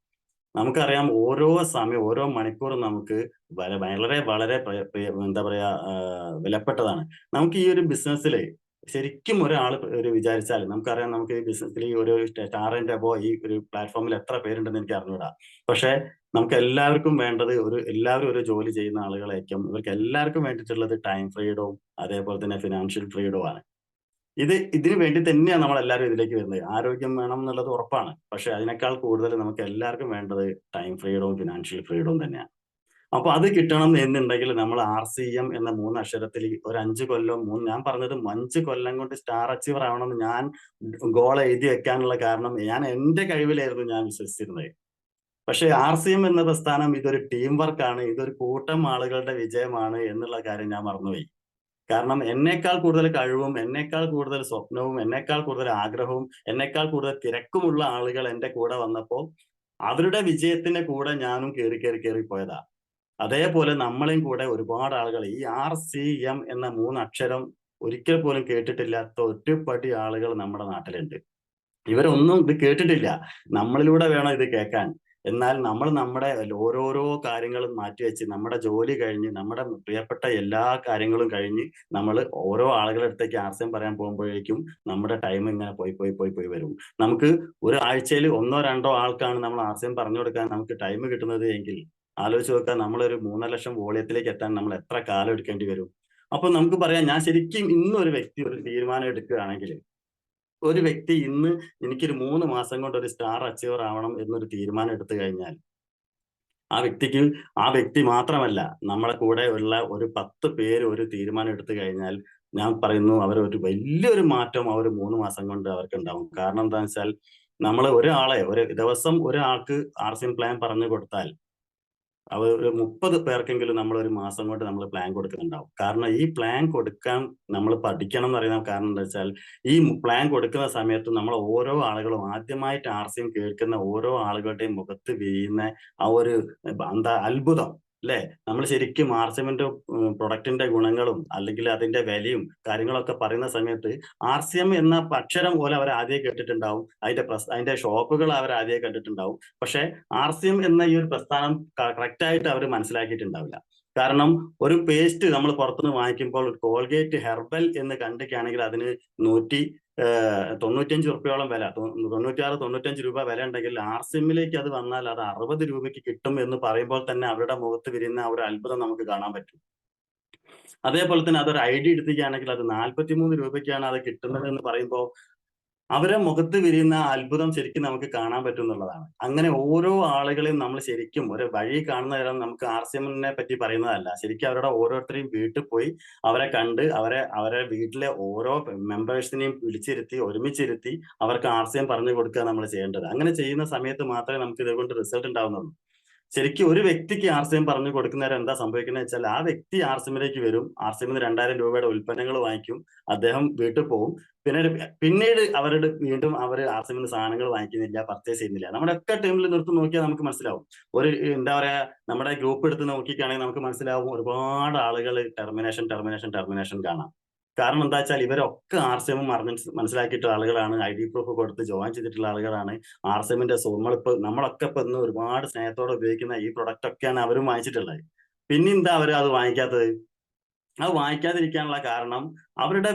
നമുക്കറിയാം ഓരോ സമയം ഓരോ മണിക്കൂറും നമുക്ക് വളരെ വളരെ എന്താ പറയാ വിലപ്പെട്ടതാണ്. നമുക്ക് ഈ ഒരു ബിസിനസ്സിൽ ശരിക്കും ഒരാൾ ഒരു വിചാരിച്ചാൽ നമുക്കറിയാം, നമുക്ക് ഈ ബിസിനസ്സിൽ ഈ ഒരു സ്റ്റാറിന്റെ അബോ ഈ ഒരു പ്ലാറ്റ്ഫോമിൽ എത്ര പേരുണ്ടെന്ന് എനിക്ക് അറിഞ്ഞൂടാ. പക്ഷെ നമുക്ക് എല്ലാവർക്കും വേണ്ടത് എല്ലാവരും ഒരു ജോലി ചെയ്യുന്ന ആളുകളായിരിക്കും. ഇവർക്ക് എല്ലാവർക്കും വേണ്ടിയിട്ടുള്ളത് ടൈം ഫ്രീഡവും അതേപോലെ തന്നെ ഫിനാൻഷ്യൽ ഫ്രീഡവും ആണ്. ഇതിന് വേണ്ടി തന്നെയാണ് നമ്മൾ എല്ലാവരും ഇതിലേക്ക് വരുന്നത്. ആരോഗ്യം വേണം എന്നുള്ളത് ഉറപ്പാണ്. പക്ഷെ അതിനേക്കാൾ കൂടുതൽ നമുക്ക് എല്ലാവർക്കും വേണ്ടത് ടൈം ഫ്രീഡവും ഫിനാൻഷ്യൽ ഫ്രീഡവും തന്നെയാണ്. അപ്പൊ അത് കിട്ടണം എന്നുണ്ടെങ്കിൽ നമ്മൾ RCM എന്ന 3 അക്ഷരത്തിൽ ഒരു 5 കൊല്ലം ഞാൻ പറഞ്ഞത് 5 കൊല്ലം കൊണ്ട് സ്റ്റാർ അച്ചീവർ ആവണമെന്ന് ഞാൻ ഗോൾ എഴുതി വെക്കാനുള്ള കാരണം ഞാൻ എന്റെ കഴിവിലായിരുന്നു ഞാൻ വിശ്വസിച്ചിരുന്നത്. പക്ഷെ RCM എന്ന പ്രസ്ഥാനം ഇതൊരു ടീം വർക്കാണ്, ഇതൊരു കൂട്ടം ആളുകളുടെ വിജയമാണ് എന്നുള്ള കാര്യം ഞാൻ മറന്നുപോയി. കാരണം എന്നേക്കാൾ കൂടുതൽ കഴിവും എന്നേക്കാൾ കൂടുതൽ സ്വപ്നവും എന്നേക്കാൾ കൂടുതൽ ആഗ്രഹവും എന്നേക്കാൾ കൂടുതൽ തിരക്കുമുള്ള ആളുകൾ എന്റെ കൂടെ വന്നപ്പോ അവരുടെ വിജയത്തിന്റെ കൂടെ ഞാനും കേറി പോയതാ. അതേപോലെ നമ്മളെയും കൂടെ ഒരുപാട് ആളുകൾ ഈ RCM എന്ന 3 അക്ഷരം ഒരിക്കൽ പോലും കേട്ടിട്ടില്ലാത്ത ഒറ്റപ്പടി ആളുകൾ നമ്മുടെ നാട്ടിലുണ്ട്. ഇവരൊന്നും ഇത് കേട്ടിട്ടില്ല. നമ്മളിലൂടെ വേണം ഇത് കേൾക്കാൻ. എന്നാൽ നമ്മൾ നമ്മുടെ ഓരോരോ കാര്യങ്ങളും മാറ്റിവെച്ച് നമ്മുടെ ജോലി കഴിഞ്ഞ് നമ്മുടെ പ്രിയപ്പെട്ട എല്ലാ കാര്യങ്ങളും കഴിഞ്ഞ് നമ്മൾ ഓരോ ആളുകളുടെ അടുത്തേക്ക് ആർസ്യം പറയാൻ പോകുമ്പോഴേക്കും നമ്മുടെ ടൈം ഇങ്ങനെ പോയി വരും. നമുക്ക് ഒരു ആഴ്ചയിൽ 1-2 ആൾക്കാണ് നമ്മൾ ആർസ്യം പറഞ്ഞു കൊടുക്കാൻ നമുക്ക് ടൈം കിട്ടുന്നത് എങ്കിൽ ആലോചിച്ച് നോക്കുക, നമ്മളൊരു 3,00,000 വോളിയത്തിലേക്ക് എത്താൻ നമ്മൾ എത്ര കാലം എടുക്കേണ്ടി വരും. അപ്പൊ നമുക്ക് പറയാം, ഞാൻ ശരിക്കും ഇന്ന് ഒരു വ്യക്തി ഒരു തീരുമാനം എടുക്കുകയാണെങ്കിൽ, ഒരു വ്യക്തി ഇന്ന് എനിക്കൊരു 3 മാസം കൊണ്ട് ഒരു സ്റ്റാർ അച്ചീവർ ആവണം എന്നൊരു തീരുമാനം എടുത്തു കഴിഞ്ഞാൽ ആ വ്യക്തി മാത്രമല്ല, നമ്മളെ കൂടെ ഉള്ള ഒരു 10 പേര് ഒരു തീരുമാനം എടുത്തു കഴിഞ്ഞാൽ ഞാൻ പറയുന്നു അവരൊരു വലിയൊരു മാറ്റം അവർ 3 മാസം കൊണ്ട് അവർക്കുണ്ടാവും. കാരണം എന്താന്ന് വെച്ചാൽ, നമ്മള് ഒരു ദിവസം ഒരാൾക്ക് ആർസിഎം പ്ലാൻ പറഞ്ഞു കൊടുത്താൽ ഒരു 30 പേർക്കെങ്കിലും നമ്മൾ ഒരു മാസം കൊണ്ട് നമ്മൾ പ്ലാൻ കൊടുക്കുന്നുണ്ടാവും. കാരണം ഈ പ്ലാൻ കൊടുക്കാൻ നമ്മൾ പഠിക്കണം എന്ന് പറയുന്ന കാരണം എന്താ വെച്ചാൽ, ഈ പ്ലാൻ കൊടുക്കുന്ന സമയത്ത് നമ്മൾ ഓരോ ആളുകളും ആദ്യമായിട്ട് ആർസിഎം കേൾക്കുന്ന ഓരോ ആളുകളുടെയും മുഖത്ത് വീഴുന്ന ആ ഒരു എന്താ അത്ഭുതം അല്ലെ? നമ്മൾ ശരിക്കും ആർസിഎമ്മിന്റെ പ്രൊഡക്റ്റിന്റെ ഗുണങ്ങളും അല്ലെങ്കിൽ അതിന്റെ വിലയും കാര്യങ്ങളൊക്കെ പറയുന്ന സമയത്ത് ആർസിഎം എന്ന അക്ഷരം പോലെ അവർ ആദ്യം കേട്ടിട്ടുണ്ടാവും, അതിന്റെ ഷോപ്പുകൾ അവർ ആദ്യം കണ്ടിട്ടുണ്ടാവും. പക്ഷെ ആർസിഎം എന്ന ഈ ഒരു പ്രസ്ഥാനം കറക്റ്റ് ആയിട്ട് അവർ മനസ്സിലാക്കിയിട്ടുണ്ടാവില്ല. കാരണം ഒരു പേസ്റ്റ് നമ്മൾ പുറത്തുനിന്ന് വാങ്ങിക്കുമ്പോൾ കോൾഗേറ്റ് ഹെർബൽ എന്ന് കണ്ടിട്ടാണെങ്കിൽ അതിന് 195 റുപ്യോളം വില, 96-95 രൂപ വില ഉണ്ടെങ്കിൽ ആർസിഎമ്മിലേക്ക് അത് വന്നാൽ അത് 60 രൂപയ്ക്ക് കിട്ടും എന്ന് പറയുമ്പോൾ തന്നെ അവരുടെ മുഖത്ത് വിരിയുന്ന ഒരു അത്ഭുതം നമുക്ക് കാണാൻ പറ്റും. അതേപോലെ തന്നെ അതൊരു ഐഡി എടുക്കുകയാണെങ്കിൽ അത് 43 രൂപയ്ക്കാണ് അത് കിട്ടുന്നത് എന്ന് പറയുമ്പോൾ അവരെ മുഖത്ത് വിരിയുന്ന അത്ഭുതം ശരിക്കും നമുക്ക് കാണാൻ പറ്റും എന്നുള്ളതാണ്. അങ്ങനെ ഓരോ ആളുകളെയും നമ്മൾ ശരിക്കും ഒരു വഴി കാണുന്ന നേരം നമുക്ക് ആർസിഎമ്മിനെ പറ്റി പറയുന്നതല്ല, ശരിക്കും അവരുടെ ഓരോരുത്തരെയും വീട്ടിൽ പോയി അവരെ കണ്ട് അവരെ വീട്ടിലെ ഓരോ മെമ്പേഴ്സിനെയും വിളിച്ചിരുത്തി ഒരുമിച്ചിരുത്തി അവർക്ക് ആർസിഎം പറഞ്ഞു കൊടുക്കുക നമ്മൾ ചെയ്യേണ്ടത്. അങ്ങനെ ചെയ്യുന്ന സമയത്ത് മാത്രമേ നമുക്ക് ഇതുകൊണ്ട് റിസൾട്ട് ഉണ്ടാവുന്നുള്ളൂ. ശരിക്കും ഒരു വ്യക്തിക്ക് ആർസിഎം പറഞ്ഞു കൊടുക്കുന്നേരം എന്താ സംഭവിക്കുന്നത് വെച്ചാൽ, ആ വ്യക്തി ആർസിഎമ്മിലേക്ക് വരും, ആർസിഎമ്മിന് 2000 രൂപയുടെ ഉൽപ്പന്നങ്ങൾ വാങ്ങിക്കും, അദ്ദേഹം വീട്ടിൽ പോകും. പിന്നീട് വീണ്ടും അവര് ആർസിഎമ്മിന് സാധനങ്ങൾ വാങ്ങിക്കുന്നില്ല, പർച്ചേസ് ചെയ്യുന്നില്ല. നമ്മുടെ ഒക്കെ ടീമിൽ നിർത്തി നോക്കിയാൽ നമുക്ക് മനസ്സിലാവും. എന്താ പറയാ, നമ്മുടെ ഗ്രൂപ്പ് എടുത്ത് നോക്കിക്കുകയാണെങ്കിൽ നമുക്ക് മനസ്സിലാവും ഒരുപാട് ആളുകൾ ടെർമിനേഷൻ കാണാം. കാരണം എന്താ വെച്ചാൽ ഇവരൊക്കെ ആർസിഎം മനസ്സിലാക്കിയിട്ടുള്ള ആളുകളാണ്, ഐഡി പ്രൂഫ് കൊടുത്ത് ജോയിൻ ചെയ്തിട്ടുള്ള ആളുകളാണ്. ആർസിഎമ്മിന്റെ നമ്മളൊക്കെ ഇപ്പൊ ഇന്ന് ഒരുപാട് സ്നേഹത്തോടെ ഉപയോഗിക്കുന്ന ഈ പ്രൊഡക്റ്റ് ഒക്കെയാണ് അവരും വാങ്ങിച്ചിട്ടുള്ളത്. പിന്നെന്താ അവർ അത് വാങ്ങിക്കാത്തത്? അത് വാങ്ങിക്കാതിരിക്കാനുള്ള കാരണം അവരുടെ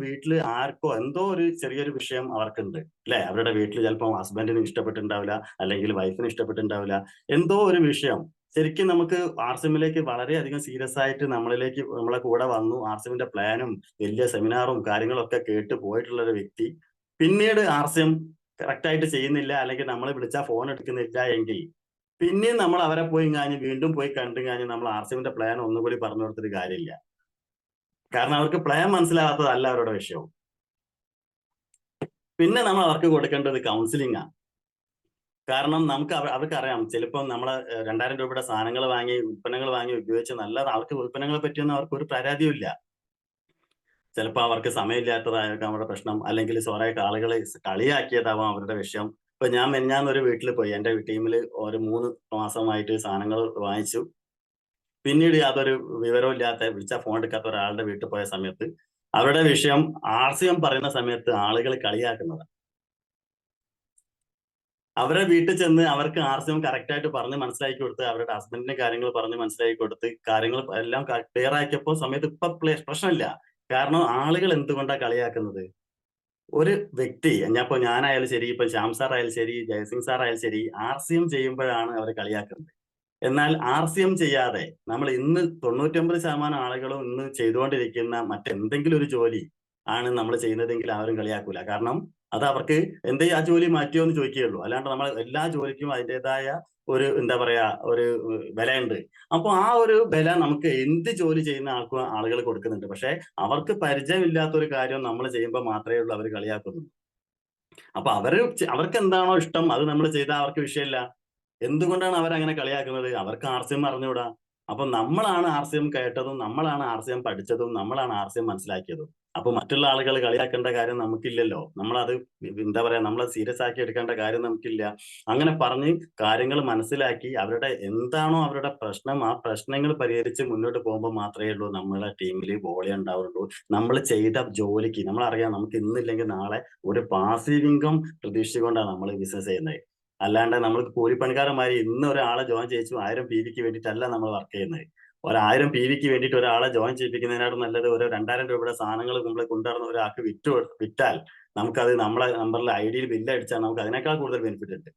വീട്ടില് ആർക്കോ എന്തോ ഒരു ചെറിയൊരു വിഷയം അവർക്കുണ്ട് അല്ലെ? അവരുടെ വീട്ടിൽ ചിലപ്പോൾ ഹസ്ബൻഡിന് ഇഷ്ടപ്പെട്ടിട്ടുണ്ടാവില്ല, അല്ലെങ്കിൽ വൈഫിന് ഇഷ്ടപ്പെട്ടിട്ടുണ്ടാവില്ല, എന്തോ ഒരു വിഷയം. ശരിക്കും നമുക്ക് ആർസിഎമ്മിലേക്ക് വളരെയധികം സീരിയസ് ആയിട്ട് നമ്മളെ കൂടെ വന്നു ആർസിഎമ്മിന്റെ പ്ലാനും വലിയ സെമിനാറും കാര്യങ്ങളും ഒക്കെ കേട്ട് പോയിട്ടുള്ള ഒരു വ്യക്തി പിന്നീട് ആർസിഎം കറക്റ്റ് ആയിട്ട് ചെയ്യുന്നില്ല, അല്ലെങ്കിൽ നമ്മളെ വിളിച്ചാൽ ഫോൺ എടുക്കുന്നില്ല എങ്കിൽ പിന്നെയും നമ്മൾ അവരെ വീണ്ടും പോയി കണ്ടു നമ്മൾ ആർസിഎമ്മിന്റെ പ്ലാൻ ഒന്നുകൂടി പറഞ്ഞു കൊടുത്തിട്ട് കാര്യമില്ല. കാരണം അവർക്ക് പ്ലാൻ മനസ്സിലാവാത്തതല്ല അവരുടെ വിഷയം. പിന്നെ നമ്മൾ അവർക്ക് കൊടുക്കേണ്ടത് കൗൺസിലിംഗ് ആണ്. കാരണം അവർക്കറിയാം, ചിലപ്പോൾ നമ്മളെ 2000 രൂപയുടെ ഉൽപ്പന്നങ്ങൾ വാങ്ങി ഉപയോഗിച്ച് അവർക്ക് ഉൽപ്പന്നങ്ങളെ പറ്റിയൊന്നും അവർക്ക് ഒരു പരാതിയും ഇല്ല. ചിലപ്പോൾ അവർക്ക് സമയമില്ലാത്തതായിരിക്കാം അവരുടെ പ്രശ്നം, അല്ലെങ്കിൽ കുറെ ആളുകളെ കളിയാക്കിയതാവാം അവരുടെ വിഷയം. ഇപ്പൊ ഞാൻ മെഞ്ഞാന്നൊരു വീട്ടിൽ പോയി, എന്റെ ടീമിൽ ഒരു 3 മാസമായിട്ട് സാധനങ്ങൾ വാങ്ങിച്ചു. പിന്നീട് യാതൊരു വിവരവും ഇല്ലാത്ത, വിളിച്ചാൽ ഫോൺ എടുക്കാത്ത ഒരാളുടെ വീട്ടിൽ പോയ സമയത്ത് അവരുടെ വിഷയം ആർസിഎം പറയുന്ന സമയത്ത് ആളുകൾ കളിയാക്കുന്നത്. അവരെ വീട്ടിൽ ചെന്ന് അവർക്ക് ആർസിഎം കറക്റ്റ് ആയിട്ട് പറഞ്ഞ് മനസ്സിലാക്കി കൊടുത്ത്, അവരുടെ ഹസ്ബൻഡിന്റെ കാര്യങ്ങൾ പറഞ്ഞ് മനസ്സിലാക്കി കൊടുത്ത് കാര്യങ്ങൾ എല്ലാം ക്ലിയർ ആക്കിയപ്പോ സമയത്ത് ഇപ്പൊ പ്രശ്നമില്ല. കാരണം ആളുകൾ എന്തുകൊണ്ടാണ് കളിയാക്കുന്നത്? ഒരു വ്യക്തി, ഞാനായാലും ശരി, ഇപ്പൊ ശ്യാം സാർ ആയാലും ശരി, ജയസിംഗ് സാർ ആയാലും ശരി, ആർസിഎം ചെയ്യുമ്പോഴാണ് അവർ കളിയാക്കുന്നത്. എന്നാൽ ആർസിഎം ചെയ്യാതെ നമ്മൾ ഇന്ന് 99% ആളുകളും ഇന്ന് ചെയ്തുകൊണ്ടിരിക്കുന്ന മറ്റെന്തെങ്കിലും ഒരു ജോലി ആണ് നമ്മൾ ചെയ്യുന്നതെങ്കിൽ ആരും കളിയാക്കൂല. കാരണം അത് അവർക്ക് ആ ജോലി മാറ്റിയോ എന്ന് ചോദിക്കുകയുള്ളൂ. അല്ലാണ്ട് നമ്മൾ എല്ലാ ജോലിക്കും അതിൻ്റെതായ ഒരു എന്താ പറയാ ഒരു വിലയുണ്ട്. അപ്പൊ ആ ഒരു വില നമുക്ക് എന്ത് ജോലി ചെയ്യുന്ന ആളുകൾ കൊടുക്കുന്നുണ്ട്. പക്ഷെ അവർക്ക് പരിചയമില്ലാത്ത ഒരു കാര്യം നമ്മൾ ചെയ്യുമ്പോൾ മാത്രമേ ഉള്ളൂ അവർ കളിയാക്കുന്നുള്ളൂ. അപ്പൊ അവർക്ക് എന്താണോ ഇഷ്ടം അത് നമ്മൾ ചെയ്താൽ അവർക്ക് വിഷയമില്ല. എന്തുകൊണ്ടാണ് അവരങ്ങനെ കളിയാക്കുന്നത്? അവർക്ക് ആർസിഎം അറിഞ്ഞുകൂടാ. അപ്പൊ നമ്മളാണ് ആർസിഎം കേട്ടതും, നമ്മളാണ് ആർസിഎം പഠിച്ചതും, നമ്മളാണ് ആർസിഎം മനസ്സിലാക്കിയതും. അപ്പൊ മറ്റുള്ള ആളുകൾ കളിയാക്കേണ്ട കാര്യം നമുക്കില്ലല്ലോ. നമ്മളത് എന്താ പറയാ, നമ്മളത് സീരിയസ് ആക്കി എടുക്കേണ്ട കാര്യം നമുക്കില്ല. അങ്ങനെ പറഞ്ഞ് കാര്യങ്ങൾ മനസ്സിലാക്കി എന്താണോ അവരുടെ പ്രശ്നം, ആ പ്രശ്നങ്ങൾ പരിഹരിച്ച് മുന്നോട്ട് പോകുമ്പോൾ മാത്രമേ ഉള്ളൂ നമ്മളെ ടീമിൽ വോളിയം ഉണ്ടാവുള്ളൂ. നമ്മൾ ചെയ്ത ജോലിക്ക് നമ്മളറിയാം, നമുക്ക് ഇന്നില്ലെങ്കിൽ നാളെ ഒരു പാസീവ് ഇൻകം പ്രതീക്ഷിച്ചുകൊണ്ടാണ് നമ്മൾ ബിസിനസ് ചെയ്യുന്നത്. അല്ലാണ്ട് നമ്മൾ കൂലിപ്പണിക്കാരന്മാര് ഇന്ന് ഒരാളെ ജോയിൻ ചെയ്യിച്ചു 1000 PV ക്ക് വേണ്ടിയിട്ടല്ല നമ്മൾ വർക്ക് ചെയ്യുന്നത്. 1000 PV ക്ക് വേണ്ടിയിട്ട് ഒരാളെ ജോയിൻ ചെയ്യിപ്പിക്കുന്നതിനായിട്ട് നല്ലത് ഒരു 2000 രൂപയുടെ സാധനങ്ങൾ നമ്മൾ കൊണ്ടുവരുന്ന ഒരാൾക്ക് വിറ്റാൽ നമുക്കത് നമ്മളെ നമ്പറിൽ ഐഡിയിൽ ബില്ല് അടിച്ചാൽ നമുക്ക് അതിനേക്കാൾ കൂടുതൽ ബെനിഫിറ്റ് ഉണ്ട്.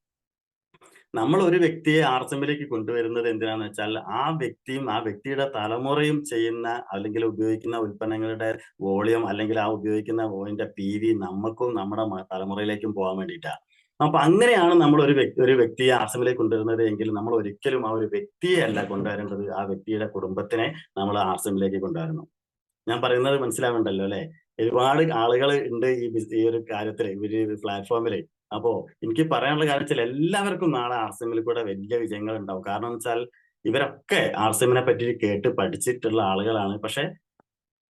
നമ്മൾ ഒരു വ്യക്തിയെ ആർഎസ്എമ്മിലേക്ക് കൊണ്ടുവരുന്നത് എന്തിനാന്ന് വെച്ചാൽ ആ വ്യക്തിയും ആ വ്യക്തിയുടെ തലമുറയും ചെയ്യുന്ന അല്ലെങ്കിൽ ഉപയോഗിക്കുന്ന ഉൽപ്പന്നങ്ങളുടെ വോളിയം അല്ലെങ്കിൽ ആ ഉപയോഗിക്കുന്ന അതിന്റെ PV നമുക്കും നമ്മുടെ തലമുറയിലേക്കും പോകാൻ വേണ്ടിയിട്ടാണ്. അപ്പൊ അങ്ങനെയാണ് നമ്മൾ ഒരു വ്യക്തിയെ ആർഎസ്എമ്മിലേക്ക് കൊണ്ടുവരുന്നത് എങ്കിൽ നമ്മൾ ഒരിക്കലും ആ ഒരു വ്യക്തിയെ അല്ല കൊണ്ടുവരേണ്ടത്, ആ വ്യക്തിയുടെ കുടുംബത്തിനെ നമ്മൾ ആർഎസ്എമ്മിലേക്ക് കൊണ്ടുവരണം. ഞാൻ പറയുന്നത് മനസ്സിലാവുന്നുണ്ടല്ലോ അല്ലെ? ഒരുപാട് ആളുകൾ ഉണ്ട് ഈ ഒരു കാര്യത്തില്, ഇവര് പ്ലാറ്റ്ഫോമില്. അപ്പോ എനിക്ക് പറയാനുള്ള കാര്യം വെച്ചാൽ എല്ലാവർക്കും നാളെ ആർസിഎമ്മിൽ കൂടെ വലിയ വിജയങ്ങൾ ഉണ്ടാവും. കാരണം വെച്ചാൽ ഇവരൊക്കെ ആർസിഎമ്മിനെ പറ്റി കേട്ട് പഠിച്ചിട്ടുള്ള ആളുകളാണ്. പക്ഷെ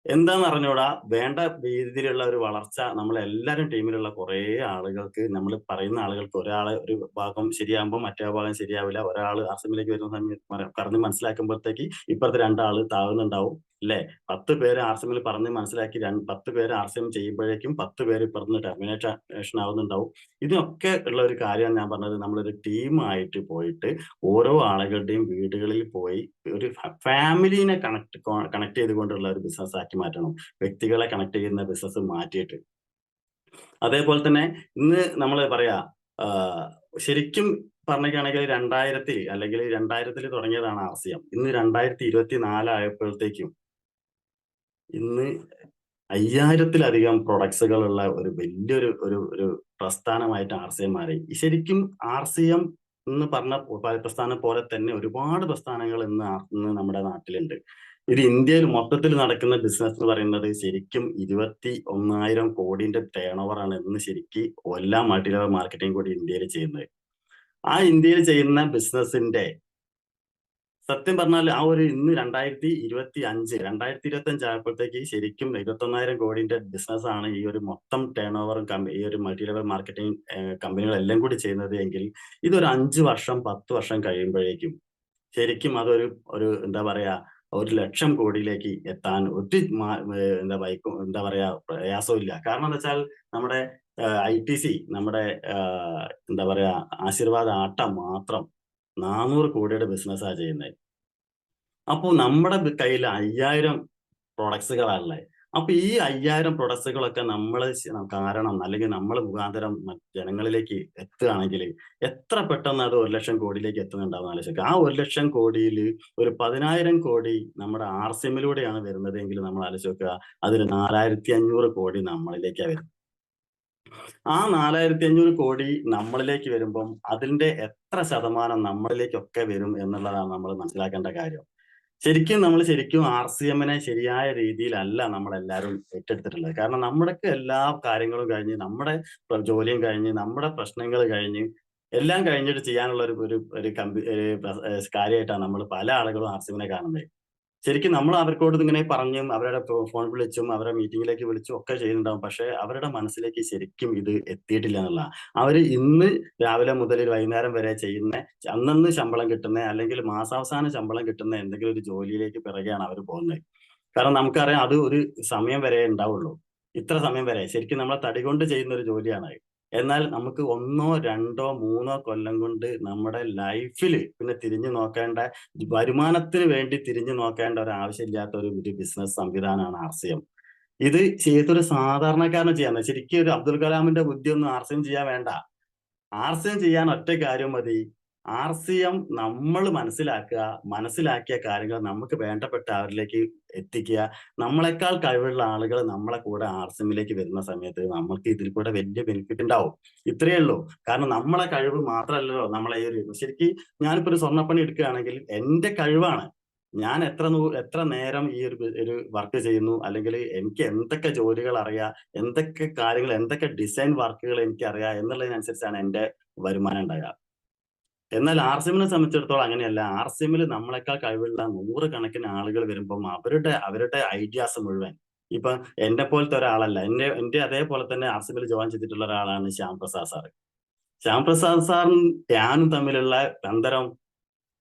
എന്താന്ന് അറിഞ്ഞൂടാ, വേണ്ട രീതിയിലുള്ള ഒരു വളർച്ച നമ്മളെല്ലാരും ടീമിലുള്ള കുറെ ആളുകൾക്ക്, നമ്മൾ പറയുന്ന ആളുകൾക്ക് ഒരു ഭാഗം ശരിയാകുമ്പോൾ മറ്റേ ഭാഗം ശരിയാവില്ല. ഒരാൾ ആർസിഎമ്മിലേക്ക് വരുന്ന സമയത്ത് പറഞ്ഞ് മനസ്സിലാക്കുമ്പോഴത്തേക്ക് ഇപ്പുറത്തെ 2 ആള് താഴ്ന്നുണ്ടാവും അല്ലെ? 10 പേര് ആർസിഎമ്മിൽ പറഞ്ഞ് മനസ്സിലാക്കി 10 പേര് ആർസിഎം ചെയ്യുമ്പോഴേക്കും 10 പേര് ഇപ്പുറത്ത് ടെർമിനേഷൻ ആവുന്നുണ്ടാവും. ഇതിനൊക്കെ ഉള്ള ഒരു കാര്യമാണ് ഞാൻ പറഞ്ഞത്. നമ്മളൊരു ടീമായിട്ട് പോയിട്ട് ഓരോ ആളുകളുടെയും വീടുകളിൽ പോയി ഒരു ഫാമിലിനെ കണക്ട് ചെയ്തുകൊണ്ടുള്ള ഒരു ബിസിനസ് ആക്കി മാറ്റണം. വ്യക്തികളെ കണക്ട് ചെയ്യുന്ന ബിസിനസ് മാറ്റിയിട്ട്. അതേപോലെ തന്നെ ഇന്ന് നമ്മൾ പറയാ ശരിക്കും പറഞ്ഞിട്ടാണെങ്കിൽ 2000 അല്ലെങ്കിൽ 2000 തുടങ്ങിയതാണ് ആർസിഎം. ഇന്ന് 2024 ആയപ്പോഴത്തേക്കും ഇന്ന് 5000-ലധികം പ്രൊഡക്ട്സുകളുള്ള ഒരു വലിയൊരു ഒരു പ്രസ്ഥാനമായിട്ട് ആർസിഎം മാറി. ശരിക്കും ആർസിഎം എന്ന് പറഞ്ഞ പ്രസ്ഥാനം പോലെ തന്നെ ഒരുപാട് പ്രസ്ഥാനങ്ങൾ ഇന്ന് നമ്മുടെ നാട്ടിലുണ്ട്. ഇത് ഇന്ത്യയിൽ മൊത്തത്തിൽ നടക്കുന്ന ബിസിനസ് എന്ന് പറയുന്നത് ശരിക്കും 21,000 കോടിന്റെ ടേൺ ഓവർ ആണ് ഇന്ന് ശരിക്കും എല്ലാ മൾട്ടി ലെവൽ മാർക്കറ്റിംഗ് കൂടി ഇന്ത്യയിൽ ചെയ്യുന്നത്. ആ ഇന്ത്യയിൽ ചെയ്യുന്ന ബിസിനസിന്റെ സത്യം പറഞ്ഞാൽ ആ ഒരു ഇന്ന് 2025 ആയപ്പോഴത്തേക്ക് ശരിക്കും 21,000 കോടിന്റെ ബിസിനസ് ആണ് ഈ ഒരു മൊത്തം ടേൺ ഓവറും ഈ ഒരു മൾട്ടി ലെവൽ മാർക്കറ്റിംഗ് കമ്പനികളെല്ലാം കൂടി ചെയ്യുന്നത് എങ്കിൽ ഇതൊരു 5 വർഷം 10 വർഷം കഴിയുമ്പോഴേക്കും ശരിക്കും അതൊരു എന്താ പറയാ 1,00,000 കോടിയിലേക്ക് എത്താൻ എന്താ പറയാ പ്രയാസവും ഇല്ല. കാരണം എന്താ വെച്ചാൽ നമ്മുടെ ITC നമ്മുടെ എന്താ പറയാ ആശീർവാദ് ആട്ട മാത്രം 400 കോടിയുടെ ബിസിനസ്സാ ചെയ്യുന്നത്. അപ്പൊ നമ്മുടെ കയ്യിൽ 5000 പ്രൊഡക്ട്സുകളാണുള്ളത്. അപ്പൊ ഈ 5000 പ്രൊഡക്ട്സുകളൊക്കെ കാരണം അല്ലെങ്കിൽ നമ്മൾ മുഖാന്തരം ജനങ്ങളിലേക്ക് എത്തുകയാണെങ്കിൽ എത്ര പെട്ടെന്ന് അത് 1,00,000 കോടിയിലേക്ക് എത്തുന്നുണ്ടാവും ആലോചിക്കുക. ആ 1,00,000 കോടിയിൽ ഒരു 10,000 കോടി നമ്മുടെ ആർസിഎമ്മിലൂടെയാണ് വരുന്നതെങ്കിൽ നമ്മൾ ആലോചിക്കുക, അതിൽ 4,500 കോടി നമ്മളിലേക്കാണ് വരുന്നത്. ആ 4,500 കോടി നമ്മളിലേക്ക് വരുമ്പം അതിന്റെ എത്ര ശതമാനം നമ്മളിലേക്കൊക്കെ വരും എന്നുള്ളതാണ് നമ്മൾ മനസ്സിലാക്കേണ്ട കാര്യം. ശരിക്കും ആർസിഎമ്മിനെ ശരിയായ രീതിയിലല്ല നമ്മളെല്ലാവരും ഏറ്റെടുത്തിട്ടുള്ളത്. കാരണം നമ്മുടെയൊക്കെ എല്ലാ കാര്യങ്ങളും കഴിഞ്ഞ്, നമ്മുടെ ജോലിയും കഴിഞ്ഞ്, നമ്മുടെ പ്രശ്നങ്ങൾ കഴിഞ്ഞ്, എല്ലാം കഴിഞ്ഞിട്ട് ചെയ്യാനുള്ള ഒരു കാര്യമായിട്ടാണ് നമ്മൾ പല ആളുകളും ആർസിഎമ്മിനെ കാണുന്നത്. ശരിക്കും നമ്മൾ അവർക്കോട് ഇങ്ങനെ പറഞ്ഞും അവരുടെ ഫോൺ വിളിച്ചും അവരെ മീറ്റിംഗിലേക്ക് വിളിച്ചും ഒക്കെ ചെയ്യുന്നുണ്ടാവും. പക്ഷെ അവരുടെ മനസ്സിലേക്ക് ശരിക്കും ഇത് എത്തിയിട്ടില്ല എന്നുള്ള. അവര് ഇന്ന് രാവിലെ മുതൽ വൈകുന്നേരം വരെ ചെയ്യുന്ന അന്നന്ന് ശമ്പളം കിട്ടുന്ന അല്ലെങ്കിൽ മാസാവസാനം ശമ്പളം കിട്ടുന്ന എന്തെങ്കിലും ഒരു ജോലിയിലേക്ക് പിറകെയാണ് അവർ പോകുന്നത്. കാരണം നമുക്കറിയാം അത് ഒരു സമയം വരെ ഉണ്ടാവുള്ളൂ. ഇത്ര സമയം വരെ ശരിക്കും നമ്മളെ തടി കൊണ്ട് ചെയ്യുന്ന ഒരു ജോലിയാണ്. എന്നാൽ നമുക്ക് 1, 2, 3 കൊല്ലം കൊണ്ട് നമ്മുടെ ലൈഫിൽ പിന്നെ തിരിഞ്ഞു നോക്കേണ്ട, വരുമാനത്തിന് വേണ്ടി തിരിഞ്ഞു നോക്കേണ്ട ഒരു ആവശ്യമില്ലാത്ത ഒരു ബിസിനസ് സംവിധാനമാണ് ആർസിഎം. ഇത് ചെയ്തൊരു സാധാരണക്കാരന് ചെയ്യാൻ, ശരിക്കും ഒരു അബ്ദുൽ കലാമിന്റെ ബുദ്ധിയൊന്നും ആർസിഎം ചെയ്യാൻ വേണ്ട. ആർസിഎം ചെയ്യാൻ ഒറ്റ കാര്യം മതി. ആർസിഎം നമ്മൾ മനസ്സിലാക്കിയ കാര്യങ്ങൾ നമുക്ക് വേണ്ടപ്പെട്ട അവരിലേക്ക് എത്തിക്കുക. നമ്മളെക്കാൾ കഴിവുള്ള ആളുകൾ നമ്മളെ കൂടെ ആർസിഎമ്മിലേക്ക് വരുന്ന സമയത്ത് നമുക്ക് ഇതിൽ കൂടെ വലിയ ബെനിഫിറ്റ് ഉണ്ടാവും. ഇത്രയേ ഉള്ളൂ. കാരണം നമ്മളെ കഴിവ് മാത്രമല്ലല്ലോ നമ്മളെ ശരിക്കും ഞാനിപ്പോ ഒരു സ്വർണ്ണപ്പണി എടുക്കുകയാണെങ്കിൽ എന്റെ കഴിവാണ്. ഞാൻ എത്ര നേരം ഈ ഒരു വർക്ക് ചെയ്യുന്നു, അല്ലെങ്കിൽ എനിക്ക് എന്തൊക്കെ ജോലികൾ അറിയാം, എന്തൊക്കെ കാര്യങ്ങൾ, എന്തൊക്കെ ഡിസൈൻ വർക്കുകൾ എനിക്ക് അറിയാം എന്നുള്ളതിനനുസരിച്ചാണ് എന്റെ വരുമാനം ഉണ്ടാകുക. എന്നാൽ ആർസിഎമ്മിനെ സംബന്ധിച്ചിടത്തോളം അങ്ങനെയല്ല. ആർസിഎമ്മിൽ നമ്മളെക്കാൾ കഴിവുള്ള 100 കണക്കിന് ആളുകൾ വരുമ്പം അവരുടെ ഐഡിയാസ് മുഴുവൻ ഇപ്പൊ എന്നെ പോലത്തെ ഒരാളല്ല. എന്റെ അതേപോലെ തന്നെ ആർസിഎമ്മിൽ ജോയിൻ ചെയ്തിട്ടുള്ള ഒരാളാണ് ശ്യാം പ്രസാദ് സാർ. ശ്യാം പ്രസാദ് സാറും ഞാനും തമ്മിലുള്ള ബന്ധം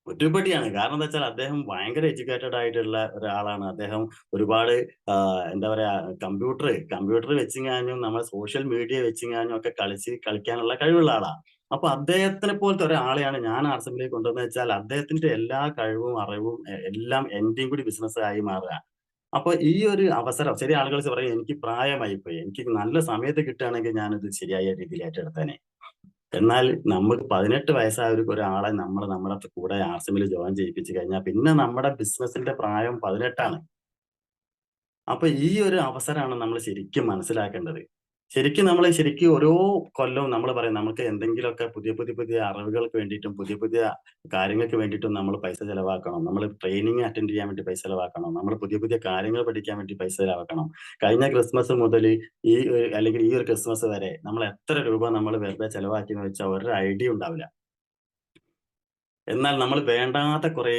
ഒരുപടിയാണ്. കാരണം എന്താ വെച്ചാൽ അദ്ദേഹം ഭയങ്കര എഡ്യൂക്കേറ്റഡ് ആയിട്ടുള്ള ഒരാളാണ്. അദ്ദേഹം ഒരുപാട് എന്താ പറയാ കമ്പ്യൂട്ടർ വെച്ചിങ്ങാനും നമ്മൾ സോഷ്യൽ മീഡിയ വെച്ചിങ്ങാനും ഒക്കെ കളിക്കാനുള്ള കഴിവുള്ള ആളാ. അപ്പൊ അദ്ദേഹത്തിനെ പോലത്തെ ഒരാളെയാണ് ഞാൻ ആർസിഎമ്മിലേക്ക് കൊണ്ടുവന്നത് വെച്ചാൽ അദ്ദേഹത്തിന്റെ എല്ലാ കഴിവും അറിവും എല്ലാം എന്റെയും കൂടി ബിസിനസ് ആയി മാറുക. അപ്പൊ ഈ ഒരു അവസരം ചില ആളുകൾ പറയും എനിക്ക് പ്രായമായി പോയി, എനിക്ക് നല്ല സമയത്ത് കിട്ടുകയാണെങ്കിൽ ഞാനിത് ശരിയായ രീതിയിൽ ഏറ്റെടുത്തേനെ. എന്നാൽ നമുക്ക് 18 വയസ്സായ ഒരാളെ നമ്മുടെ കൂടെ ആർസിഎമ്മിൽ ജോയിൻ ചെയ്യിപ്പിച്ചു കഴിഞ്ഞാൽ പിന്നെ നമ്മുടെ ബിസിനസിന്റെ പ്രായം 18ആണ്. അപ്പൊ ഈ ഒരു അവസരമാണ് നമ്മൾ ശരിക്കും മനസ്സിലാക്കേണ്ടത്. ശരിക്കും ഓരോ കൊല്ലവും നമ്മൾ പറയും നമുക്ക് എന്തെങ്കിലുമൊക്കെ പുതിയ അറിവുകൾക്ക് വേണ്ടിയിട്ടും പുതിയ കാര്യങ്ങൾക്ക് വേണ്ടിയിട്ടും നമ്മൾ പൈസ ചെലവാക്കണം. നമ്മൾ ട്രെയിനിങ് അറ്റൻഡ് ചെയ്യാൻ വേണ്ടി പൈസ ചെലവാക്കണം. നമ്മൾ പുതിയ കാര്യങ്ങൾ പഠിക്കാൻ വേണ്ടി പൈസ ചെലവാക്കണം. കഴിഞ്ഞ ക്രിസ്മസ് മുതൽ അല്ലെങ്കിൽ ഈ ഒരു ക്രിസ്മസ് വരെ നമ്മൾ എത്ര രൂപ നമ്മൾ വെറുതെ ചെലവാക്കിയെന്ന് വെച്ചാൽ ഒരു ഐഡിയ ഉണ്ടാവില്ല. എന്നാൽ നമ്മൾ വേണ്ടാത്ത കുറേ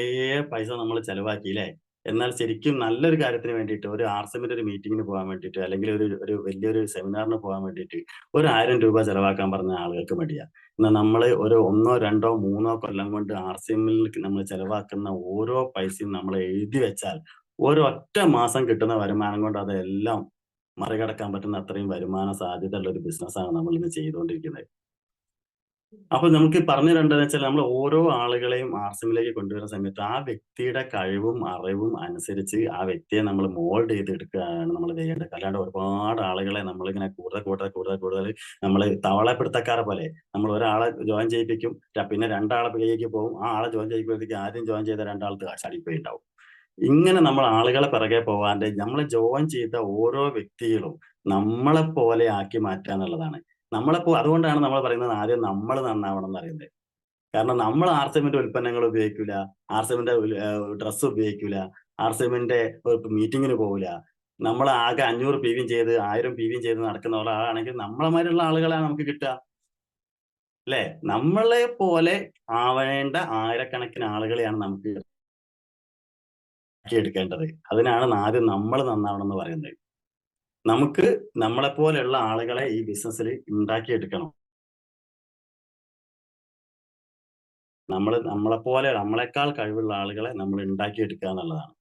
പൈസ നമ്മൾ ചെലവാക്കിയില്ലേ? എന്നാൽ ശരിക്കും നല്ലൊരു കാര്യത്തിന് വേണ്ടിയിട്ട് ഒരു ആർസിഎമ്മിന്റെ ഒരു മീറ്റിങ്ങിന് പോകാൻ വേണ്ടിയിട്ട് അല്ലെങ്കിൽ ഒരു വലിയൊരു സെമിനാറിന് പോകാൻ വേണ്ടിയിട്ട് ഒരു 1000 രൂപ ചെലവാക്കാൻ പറഞ്ഞ ആളുകൾക്ക് മടിയാ. എന്നാൽ നമ്മള് ഒരു 1, 2, 3 കൊല്ലം കൊണ്ട് ആർസിഎമ്മിൽ നമ്മൾ ചെലവാക്കുന്ന ഓരോ പൈസയും നമ്മൾ എഴുതി വെച്ചാൽ ഒരൊറ്റ മാസം കിട്ടുന്ന വരുമാനം കൊണ്ട് അതെല്ലാം മറികടക്കാൻ പറ്റുന്ന അത്രയും വരുമാന സാധ്യതയുള്ള ഒരു ബിസിനസ്സാണ് നമ്മൾ ഇന്ന് ചെയ്തുകൊണ്ടിരിക്കുന്നത്. അപ്പൊ നമുക്ക് പറഞ്ഞു തരേണ്ടതെന്ന് വെച്ചാൽ നമ്മൾ ഓരോ ആളുകളെയും ആർസിഎമ്മിലേക്ക് കൊണ്ടുവരുന്ന സമയത്ത് ആ വ്യക്തിയുടെ കഴിവും അറിവും അനുസരിച്ച് ആ വ്യക്തിയെ നമ്മൾ മോൾഡ് ചെയ്തെടുക്കുകയാണ് നമ്മൾ ചെയ്യേണ്ടത്. അല്ലാണ്ട് ഒരുപാട് ആളുകളെ നമ്മളിങ്ങനെ കൂടുതൽ നമ്മൾ തവളപ്പിടുത്തക്കാരെ പോലെ നമ്മൾ ഒരാളെ ജോയിൻ ചെയ്യിപ്പിക്കും, പിന്നെ 2 ആളെ കയ്യിലേക്ക് പോകും. ആ ആളെ ജോയിൻ ചെയ്യിക്കുമ്പോഴത്തേക്ക് ആദ്യം ജോയിൻ ചെയ്ത 2 ആൾക്ക് ചാടിപ്പോയി ഉണ്ടാവും. ഇങ്ങനെ നമ്മൾ ആളുകളെ പിറകെ പോവാണ്ട് നമ്മളെ ജോയിൻ ചെയ്ത ഓരോ വ്യക്തികളും നമ്മളെ പോലെ ആക്കി മാറ്റുക എന്നുള്ളതാണ്. അതുകൊണ്ടാണ് നമ്മൾ പറയുന്നത് ആദ്യം നമ്മൾ നന്നാവണം എന്ന് പറയുന്നത്. കാരണം നമ്മൾ ആർസിഎമ്മിന്റെ ഉൽപ്പന്നങ്ങൾ ഉപയോഗിക്കൂല, ആർസിഎമ്മിന്റെ ഡ്രസ്സ് ഉപയോഗിക്കൂല, ആർസിഎമ്മിന്റെ മീറ്റിങ്ങിന് പോകൂല. നമ്മൾ ആകെ 500 പിവിയും ചെയ്ത് 1000 പിവിയും ചെയ്ത് നടക്കുന്ന ഒരാളാണെങ്കിൽ നമ്മളെമാരുള്ള ആളുകളാണ് നമുക്ക് കിട്ടുക. അല്ലെ? നമ്മളെ പോലെ ആവേണ്ട ആയിരക്കണക്കിന് ആളുകളെയാണ് നമുക്ക് എടുക്കേണ്ടത്. അതിനാണ് ആദ്യം നമ്മൾ നന്നാവണം എന്ന് പറയുന്നത്. നമുക്ക് നമ്മളെപ്പോലെയുള്ള ആളുകളെ ഈ ബിസിനസ്സിൽ ഉണ്ടാക്കിയെടുക്കണം. നമ്മളെക്കാൾ കഴിവുള്ള ആളുകളെ നമ്മൾ ഉണ്ടാക്കിയെടുക്കുക എന്നുള്ളതാണ്.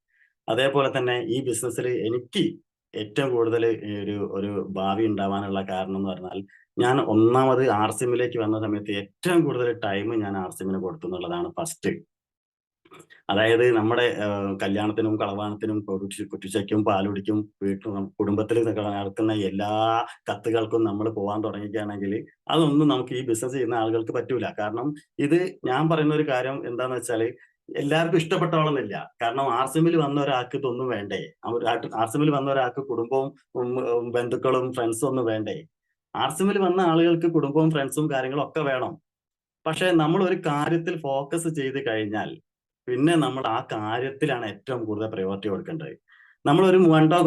അതേപോലെ തന്നെ ഈ ബിസിനസ്സിൽ എനിക്ക് ഏറ്റവും കൂടുതൽ ഒരു ഭാവി ഉണ്ടാവാനുള്ള കാരണം എന്ന് പറഞ്ഞാൽ ഞാൻ ഒന്നാമത് ആർസിഎമ്മിലേക്ക് വന്ന സമയത്ത് ഏറ്റവും കൂടുതൽ ടൈം ഞാൻ ആർസിഎമ്മിന് കൊടുത്തു എന്നുള്ളതാണ് ഫസ്റ്റ്. അതായത് നമ്മുടെ കല്യാണത്തിനും കളവാണത്തിനും കുറ്റിച്ചയ്ക്കും പാലുടിക്കും കുടുംബത്തിൽ നടക്കുന്ന എല്ലാ കത്തുകൾക്കും നമ്മൾ പോകാൻ തുടങ്ങിക്കുകയാണെങ്കിൽ അതൊന്നും നമുക്ക് ഈ ബിസിനസ് ചെയ്യുന്ന ആളുകൾക്ക് പറ്റൂല. കാരണം ഇത് ഞാൻ പറയുന്ന ഒരു കാര്യം എന്താന്ന് വെച്ചാൽ എല്ലാവർക്കും ഇഷ്ടപ്പെട്ടോളന്നില്ല. കാരണം ആർസിഎമ്മിൽ വന്ന ഒരാൾക്ക് ഇതൊന്നും വേണ്ടേ? ആർസിഎമ്മിൽ വന്ന ഒരാൾക്ക് കുടുംബവും ബന്ധുക്കളും ഫ്രണ്ട്സും ഒന്നും വേണ്ടേ? ആർസിഎമ്മിൽ വന്ന ആളുകൾക്ക് കുടുംബവും ഫ്രണ്ട്സും കാര്യങ്ങളും ഒക്കെ വേണം. പക്ഷെ നമ്മൾ ഒരു കാര്യത്തിൽ ഫോക്കസ് ചെയ്ത് കഴിഞ്ഞാൽ പിന്നെ നമ്മൾ ആ കാര്യത്തിലാണ് ഏറ്റവും കൂടുതൽ പ്രയോറിറ്റി കൊടുക്കേണ്ടത്. നമ്മൾ ഒരു 2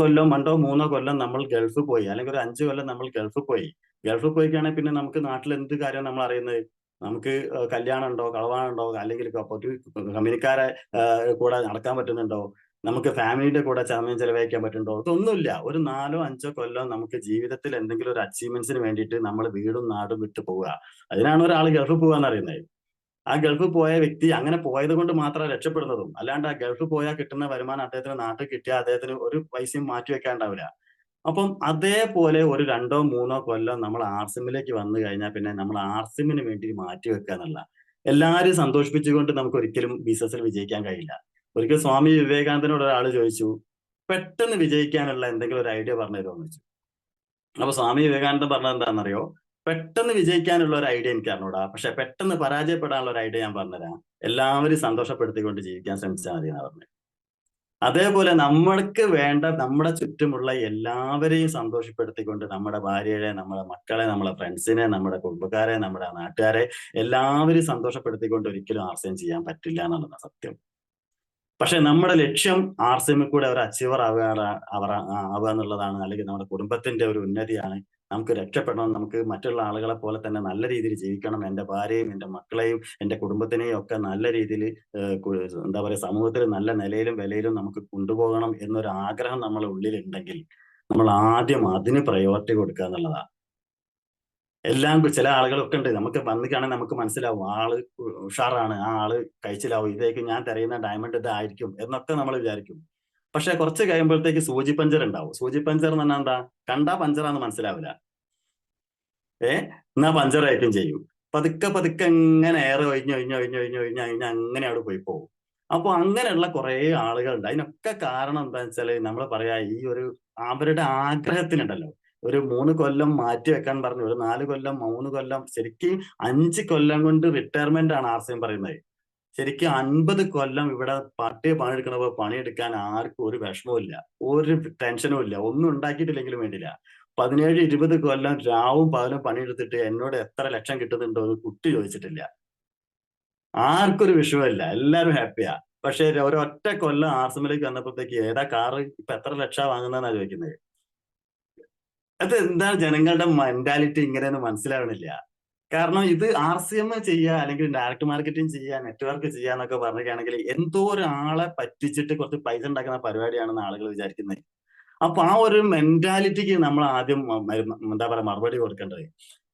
കൊല്ലം നമ്മൾ ഗൾഫിൽ പോയി, അല്ലെങ്കിൽ ഒരു 5 കൊല്ലം നമ്മൾ ഗൾഫിൽ പോയി കഴിഞ്ഞാൽ പിന്നെ നമുക്ക് നാട്ടിൽ എന്ത് കാര്യം നമ്മൾ അറിയുന്നത്? നമുക്ക് കല്യാണം ഉണ്ടോ, കളവാണുണ്ടോ, അല്ലെങ്കിൽ കമ്പനിക്കാരെ കൂടെ നടക്കാൻ പറ്റുന്നുണ്ടോ, നമുക്ക് ഫാമിലിയുടെ കൂടെ സമയം ചെലവഴിക്കാൻ പറ്റുന്നുണ്ടോ? ഇതൊന്നുമില്ല. ഒരു 4, 5 കൊല്ലം നമുക്ക് ജീവിതത്തിൽ എന്തെങ്കിലും ഒരു അച്ചീവ്മെന്റ്സിന് വേണ്ടിയിട്ട് നമ്മൾ വീടും നാടും വിട്ടു പോവുക. അതിനാണ് ഒരാൾ ഗൾഫിൽ പോവാന്ന് അറിയുന്നത്. ആ ഗൾഫിൽ പോയ വ്യക്തി അങ്ങനെ പോയത് കൊണ്ട് മാത്രം രക്ഷപ്പെടുന്നതും, അല്ലാണ്ട് ആ ഗൾഫിൽ പോയാൽ കിട്ടുന്ന വരുമാനം അദ്ദേഹത്തിന് നാട്ടിൽ കിട്ടിയാൽ അദ്ദേഹത്തിന് ഒരു പൈസയും മാറ്റി വെക്കാണ്ടാവില്ല. അപ്പം അതേപോലെ ഒരു 2, 3 കൊല്ലം നമ്മൾ ആർസിഎമ്മിലേക്ക് വന്നു കഴിഞ്ഞാൽ പിന്നെ നമ്മൾ ആർസിഎമ്മിന് വേണ്ടി മാറ്റി വെക്കുക എന്നുള്ള എല്ലാവരും സന്തോഷിപ്പിച്ചുകൊണ്ട് നമുക്ക് ഒരിക്കലും ബിസിനസ്സിൽ വിജയിക്കാൻ കഴിയില്ല. ഒരിക്കൽ സ്വാമി വിവേകാനന്ദനോട് ഒരാൾ ചോദിച്ചു, പെട്ടെന്ന് വിജയിക്കാനുള്ള എന്തെങ്കിലും ഒരു ഐഡിയ പറഞ്ഞു തരുമോ എന്ന് ചോദിച്ചു. അപ്പൊ സ്വാമി വിവേകാനന്ദൻ പറഞ്ഞത് എന്താണെന്നറിയോ? പെട്ടെന്ന് വിജയിക്കാനുള്ള ഒരു ഐഡിയ എനിക്ക് അറിഞ്ഞൂടാ, പക്ഷെ പെട്ടെന്ന് പരാജയപ്പെടാനുള്ള ഒരു ഐഡിയ ഞാൻ പറഞ്ഞുതരാം. എല്ലാവരും സന്തോഷപ്പെടുത്തിക്കൊണ്ട് ജീവിക്കാൻ ശ്രമിച്ചാൽ മതി എന്നാണ് പറഞ്ഞത്. അതേപോലെ നമ്മൾക്ക് വേണ്ട നമ്മുടെ ചുറ്റുമുള്ള എല്ലാവരെയും സന്തോഷപ്പെടുത്തിക്കൊണ്ട് നമ്മുടെ ഭാര്യയെ, നമ്മുടെ മക്കളെ, നമ്മുടെ ഫ്രണ്ട്സിനെ, നമ്മുടെ കുടുംബക്കാരെ, നമ്മുടെ നാട്ടുകാരെ എല്ലാവരും സന്തോഷപ്പെടുത്തിക്കൊണ്ട് ഒരിക്കലും ആർസിഎം ചെയ്യാൻ പറ്റില്ല എന്നുള്ളതാണ് സത്യം. പക്ഷെ നമ്മുടെ ലക്ഷ്യം ആർസിഎമ്മിൽ കൂടെ ഒരു അച്ചീവർ ആവുക എന്നുള്ളതാണ്, അല്ലെങ്കിൽ നമ്മുടെ കുടുംബത്തിന്റെ ഒരു ഉന്നതിയാണ്. നമുക്ക് രക്ഷപ്പെടണം, നമുക്ക് മറ്റുള്ള ആളുകളെ പോലെ തന്നെ നല്ല രീതിയിൽ ജീവിക്കണം, എന്റെ ഭാര്യയും എന്റെ മക്കളെയും എന്റെ കുടുംബത്തിനെയും ഒക്കെ നല്ല രീതിയിൽ എന്താ പറയുക സമൂഹത്തിൽ നല്ല നിലയിലും വിലയിലും നമുക്ക് കൊണ്ടുപോകണം എന്നൊരു ആഗ്രഹം നമ്മുടെ ഉള്ളിലുണ്ടെങ്കിൽ നമ്മൾ ആദ്യം അതിന് പ്രയോറിറ്റി കൊടുക്കുക എന്നുള്ളതാണ്. ചില ആളുകളൊക്കെ ഉണ്ട്, നമുക്ക് വന്നിട്ടാണെങ്കിൽ നമുക്ക് മനസ്സിലാവും ആള് ഉഷാറാണ്, ആ ആള് കഴിച്ചിലാവും, ഇതേക്ക് ഞാൻ തിരയുന്ന ഡയമണ്ട് ഇതായിരിക്കും എന്നൊക്കെ നമ്മൾ വിചാരിക്കും. പക്ഷെ കുറച്ച് കഴിയുമ്പോഴത്തേക്ക് സൂചി പഞ്ചർ ഉണ്ടാവും. സൂചി പഞ്ചർ എന്ന് പറഞ്ഞാൽ എന്താ? കണ്ടാ പഞ്ചറാന്ന് മനസ്സിലാവില്ല, എന്നാ പഞ്ചർ ആയിരിക്കും ചെയ്യും. പതുക്കെ പതുക്കെ ഇങ്ങനെ എയർ ഒഴിഞ്ഞ് അങ്ങനെ അവിടെ പോയി പോകും. അപ്പൊ അങ്ങനെയുള്ള കുറെ ആളുകളുണ്ട്. അതിനൊക്കെ കാരണം എന്താന്ന് വെച്ചാല് നമ്മൾ പറയാ ഈ ഒരു അവരുടെ ആഗ്രഹത്തിനുണ്ടല്ലോ, ഒരു 3 കൊല്ലം മാറ്റി വെക്കാൻ പറഞ്ഞു, ഒരു 4 കൊല്ലം 3 കൊല്ലം, ശരിക്കും 5 കൊല്ലം കൊണ്ട് റിട്ടയർമെന്റ് ആണ് ആർസിഎം പറയുന്നത്. ശരിക്കും 50 കൊല്ലം ഇവിടെ പണിയെടുക്കണപ്പോ പണിയെടുക്കാൻ ആർക്കും ഒരു വിഷമവും ഇല്ല, ഒരു ടെൻഷനും ഇല്ല, ഒന്നും ഉണ്ടാക്കിയിട്ടില്ലെങ്കിലും വേണ്ടില്ല. 17, 20 കൊല്ലം രാവും പകലും പണിയെടുത്തിട്ട് എന്നോട് എത്ര ലക്ഷം കിട്ടുന്നുണ്ടോ എന്ന് കുട്ടി ചോദിച്ചിട്ടില്ല. ആർക്കും ഒരു വിഷയമില്ല, എല്ലാരും ഹാപ്പിയാ. പക്ഷെ ഒരൊറ്റ കൊല്ലം ആർസിഎമ്മിലേക്ക് വന്നപ്പോഴത്തേക്ക് ഏതാ കാറ്, ഇപ്പൊ എത്ര ലക്ഷാ വാങ്ങുന്നതെന്നാ ചോദിക്കുന്നത്. അത് എന്താ ജനങ്ങളുടെ മെന്റാലിറ്റി ഇങ്ങനെയൊന്നും മനസ്സിലാവണില്ല. കാരണം ഇത് ആർസിഎം ചെയ്യുക, അല്ലെങ്കിൽ ഡയറക്ട് മാർക്കറ്റിംഗ് ചെയ്യുക, നെറ്റ്വർക്ക് ചെയ്യുക എന്നൊക്കെ പറയുകയാണെങ്കിൽ എന്തോ ഒരാളെ പറ്റിച്ചിട്ട് കുറച്ച് പൈസ ഉണ്ടാക്കുന്ന പരിപാടിയാണെന്ന് ആളുകൾ വിചാരിക്കുന്നത്. അപ്പൊ ആ ഒരു മെന്റാലിറ്റിക്ക് നമ്മൾ ആദ്യം എന്താ പറയാ മറുപടി കൊടുക്കേണ്ടത്.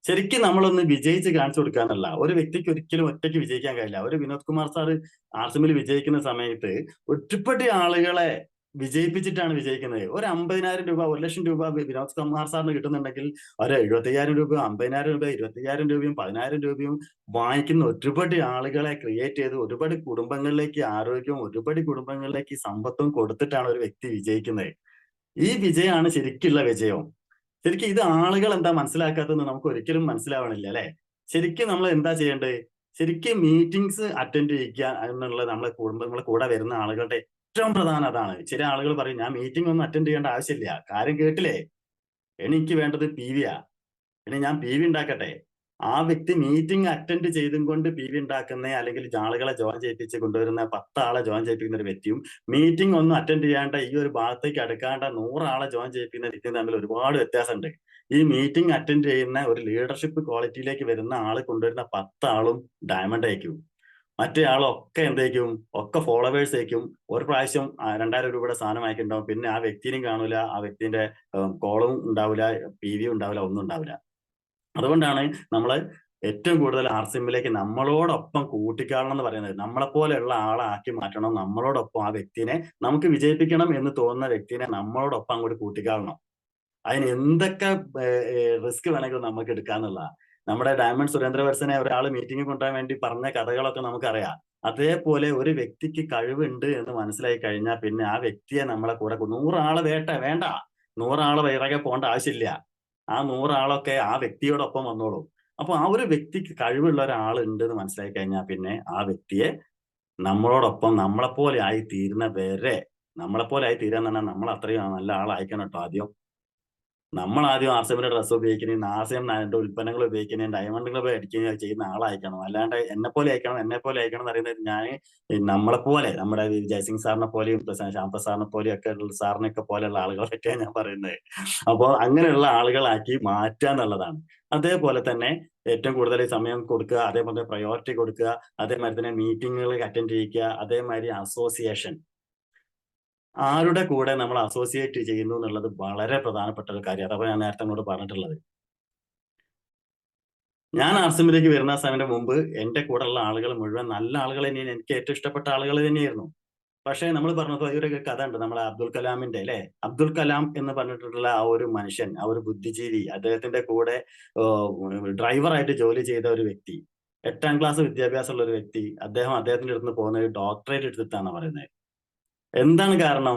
ശരിക്കും നമ്മളൊന്ന് വിജയിച്ച് കാണിച്ചു കൊടുക്കാന്നല്ല. ഒരു വ്യക്തിക്ക് ഒരിക്കലും ഒറ്റയ്ക്ക് വിജയിക്കാൻ കഴിയില്ല. ഒരു വിനോദ് കുമാർ സാറ് ആർസിഎമ്മിൽ വിജയിക്കുന്ന സമയത്ത് ഒരുപാട് ആളുകളെ വിജയിപ്പിച്ചിട്ടാണ് വിജയിക്കുന്നത്. ഒരു 50,000 രൂപ, 1,00,000 രൂപ വിനോദ് കുമാർ സാറിന് കിട്ടുന്നുണ്ടെങ്കിൽ ഒരു 75,000 രൂപ, 50,000 രൂപ, 25,000 രൂപയും 10,000 രൂപയും വാങ്ങിക്കുന്ന ഒരുപാട് ആളുകളെ ക്രിയേറ്റ് ചെയ്ത് ഒരുപാട് കുടുംബങ്ങളിലേക്ക് ആരോഗ്യവും ഒരുപാട് കുടുംബങ്ങളിലേക്ക് സമ്പത്തും കൊടുത്തിട്ടാണ് ഒരു വ്യക്തി വിജയിക്കുന്നത്. ഈ വിജയമാണ് ശരിക്കുള്ള വിജയം. ശരിക്കും ഇത് ആളുകൾ എന്താ മനസ്സിലാക്കാത്തതെന്ന് നമുക്ക് ഒരിക്കലും മനസ്സിലാവണില്ല അല്ലെ. ശരിക്കും നമ്മൾ എന്താ ചെയ്യേണ്ടത്? ശരിക്കും മീറ്റിംഗ്സ് അറ്റൻഡ് ചെയ്യിക്കുക എന്നുള്ളത് നമ്മളെ കൂടെ വരുന്ന ആളുകളുടെ ഏറ്റവും പ്രധാനം അതാണ്. ചില ആളുകൾ പറയും ഞാൻ മീറ്റിംഗ് ഒന്നും അറ്റൻഡ് ചെയ്യേണ്ട ആവശ്യമില്ല, കാര്യം കേട്ടില്ലേ, എനിക്ക് വേണ്ടത് PV-യാ, ഇനി ഞാൻ PV ഉണ്ടാക്കട്ടെ. ആ വ്യക്തി മീറ്റിംഗ് അറ്റൻഡ് ചെയ്തും കൊണ്ട് PV ഉണ്ടാക്കുന്ന, അല്ലെങ്കിൽ ആളുകളെ ജോയിൻ ചെയ്യിപ്പിച്ച് കൊണ്ടുവരുന്ന 10 ആളെ ജോയിൻ ചെയ്യിപ്പിക്കുന്ന ഒരു വ്യക്തിയും മീറ്റിംഗ് ഒന്നും അറ്റൻഡ് ചെയ്യാണ്ട ഈ ഒരു ഭാഗത്തേക്ക് അടുക്കാണ്ട 100 ആളെ ജോയിൻ ചെയ്യിപ്പിക്കുന്ന വ്യക്തിയും തമ്മിൽ ഒരുപാട് വ്യത്യാസമുണ്ട്. ഈ മീറ്റിംഗ് അറ്റൻഡ് ചെയ്യുന്ന ഒരു ലീഡർഷിപ്പ് ക്വാളിറ്റിയിലേക്ക് വരുന്ന ആള് കൊണ്ടുവരുന്ന 10 ആളും ഡയമണ്ട് ആയിരിക്കും. മറ്റേ ആളൊക്കെ എന്തേക്കും, ഒക്കെ ഫോളോവേഴ്സ് ആയിരിക്കും. ഒരു പ്രാവശ്യം 2,000 രൂപയുടെ സാധനം വാങ്ങിക്കുന്നുണ്ടാവും, പിന്നെ ആ വ്യക്തിനെയും കാണൂല, ആ വ്യക്തിന്റെ കോളും ഉണ്ടാവില്ല, PV ഉണ്ടാവില്ല, ഒന്നും ഉണ്ടാവില്ല. അതുകൊണ്ടാണ് നമ്മള് ഏറ്റവും കൂടുതൽ ആർസിഎമ്മിലേക്ക് നമ്മളോടൊപ്പം കൂട്ടിക്കാണണം എന്ന് പറയുന്നത്. നമ്മളെപ്പോലെയുള്ള ആളാക്കി മാറ്റണം. നമ്മളോടൊപ്പം ആ വ്യക്തിനെ, നമുക്ക് വിജയിപ്പിക്കണം എന്ന് തോന്നുന്ന വ്യക്തിനെ നമ്മളോടൊപ്പം അങ്ങോട്ട് കൂട്ടിക്കാണണം. അതിന് എന്തൊക്കെ റിസ്ക് വേണമെങ്കിലും നമുക്ക് എടുക്കാന്നുള്ള. നമ്മുടെ ഡയമണ്ട് സുരേന്ദ്രവത്സനെ ഒരാൾ മീറ്റിംഗ് കൊണ്ടുവരാൻ വേണ്ടി പറഞ്ഞ കഥകളൊക്കെ നമുക്കറിയാം. അതേപോലെ ഒരു വ്യക്തിക്ക് കഴിവുണ്ട് എന്ന് മനസ്സിലായി കഴിഞ്ഞാൽ പിന്നെ ആ വ്യക്തിയെ നമ്മളെ കൂടെ 100 ആളെ വേണ്ട, 100 ആളെ പിറകെ പോകേണ്ട ആവശ്യമില്ല. ആ 100 ആളൊക്കെ ആ വ്യക്തിയോടൊപ്പം വന്നോളും. അപ്പൊ ആ ഒരു വ്യക്തിക്ക് കഴിവുള്ള ഒരാൾ ഉണ്ട് എന്ന് മനസ്സിലാക്കി കഴിഞ്ഞാൽ പിന്നെ ആ വ്യക്തിയെ നമ്മളോടൊപ്പം നമ്മളെപ്പോലെ ആയി തീരുന്ന വരെ, നമ്മളെപ്പോലെ ആയി തീരാന്ന് പറഞ്ഞാൽ നമ്മൾ അത്രയും നല്ല ആളായിക്കണം കേട്ടോ ആദ്യം. നമ്മൾ ആദ്യം ആർസിഎമ്മിന്റെ ഡ്രസ്സ് ഉപയോഗിക്കുന്നതിന്, ആർസിഎം ഉൽപ്പന്നങ്ങൾ ഉപയോഗിക്കുന്നതിന്, ഡയമണ്ടുകൾ മേടിക്കുകയും ചെയ്യുന്ന ആളായിരിക്കണം. അല്ലാണ്ട് എന്നെ പോലെ ആയിരിക്കണം എന്ന് പറയുന്നത് ഞാൻ നമ്മളെപ്പോലെ, നമ്മുടെ ജയസിംഗ് സാറിനെ പോലെയും ശ്യാംപ്രസാദ് സാറിനെ പോലെയും ഒക്കെ സാറിനൊക്കെ പോലെയുള്ള ആളുകളൊക്കെയാണ് ഞാൻ പറയുന്നത്. അപ്പോൾ അങ്ങനെയുള്ള ആളുകളാക്കി മാറ്റുക എന്നുള്ളതാണ്. അതേപോലെ തന്നെ ഏറ്റവും കൂടുതൽ സമയം കൊടുക്കുക, അതേപോലെ പ്രയോറിറ്റി കൊടുക്കുക, അതേമാതിരി തന്നെ മീറ്റിങ്ങുകൾ അറ്റൻഡ് ചെയ്യിക്കുക, അതേമാതിരി അസോസിയേഷൻ, ആരുടെ കൂടെ നമ്മൾ അസോസിയേറ്റ് ചെയ്യുന്നു എന്നുള്ളത് വളരെ പ്രധാനപ്പെട്ട ഒരു കാര്യം. അഥവാ ഞാൻ നേരത്തെ അങ്ങോട്ട് പറഞ്ഞിട്ടുള്ളത്. ഞാൻ ആർസിഎമ്മിലേക്ക് വരുന്ന സമയത്തിന് മുമ്പ് എന്റെ കൂടെ ഉള്ള ആളുകൾ മുഴുവൻ നല്ല ആളുകൾ തന്നെയാണ്, എനിക്ക് ഏറ്റവും ഇഷ്ടപ്പെട്ട ആളുകൾ തന്നെയായിരുന്നു. പക്ഷേ നമ്മൾ പറഞ്ഞപ്പോ ഒരു കഥ ഉണ്ട്, നമ്മളെ അബ്ദുൽ കലാമിന്റെ അല്ലെ. അബ്ദുൽ കലാം എന്ന് പറഞ്ഞിട്ടുള്ള ആ ഒരു മനുഷ്യൻ, ആ ഒരു ബുദ്ധിജീവി, അദ്ദേഹത്തിന്റെ കൂടെ ഡ്രൈവറായിട്ട് ജോലി ചെയ്ത ഒരു വ്യക്തി, 8ാം ക്ലാസ് വിദ്യാഭ്യാസമുള്ള ഒരു വ്യക്തി, അദ്ദേഹത്തിന്റെ അടുത്ത് പോകുന്ന ഒരു ഡോക്ടറേറ്റ് എടുത്തിട്ടാണ് പറയുന്നത്. എന്താണ് കാരണം?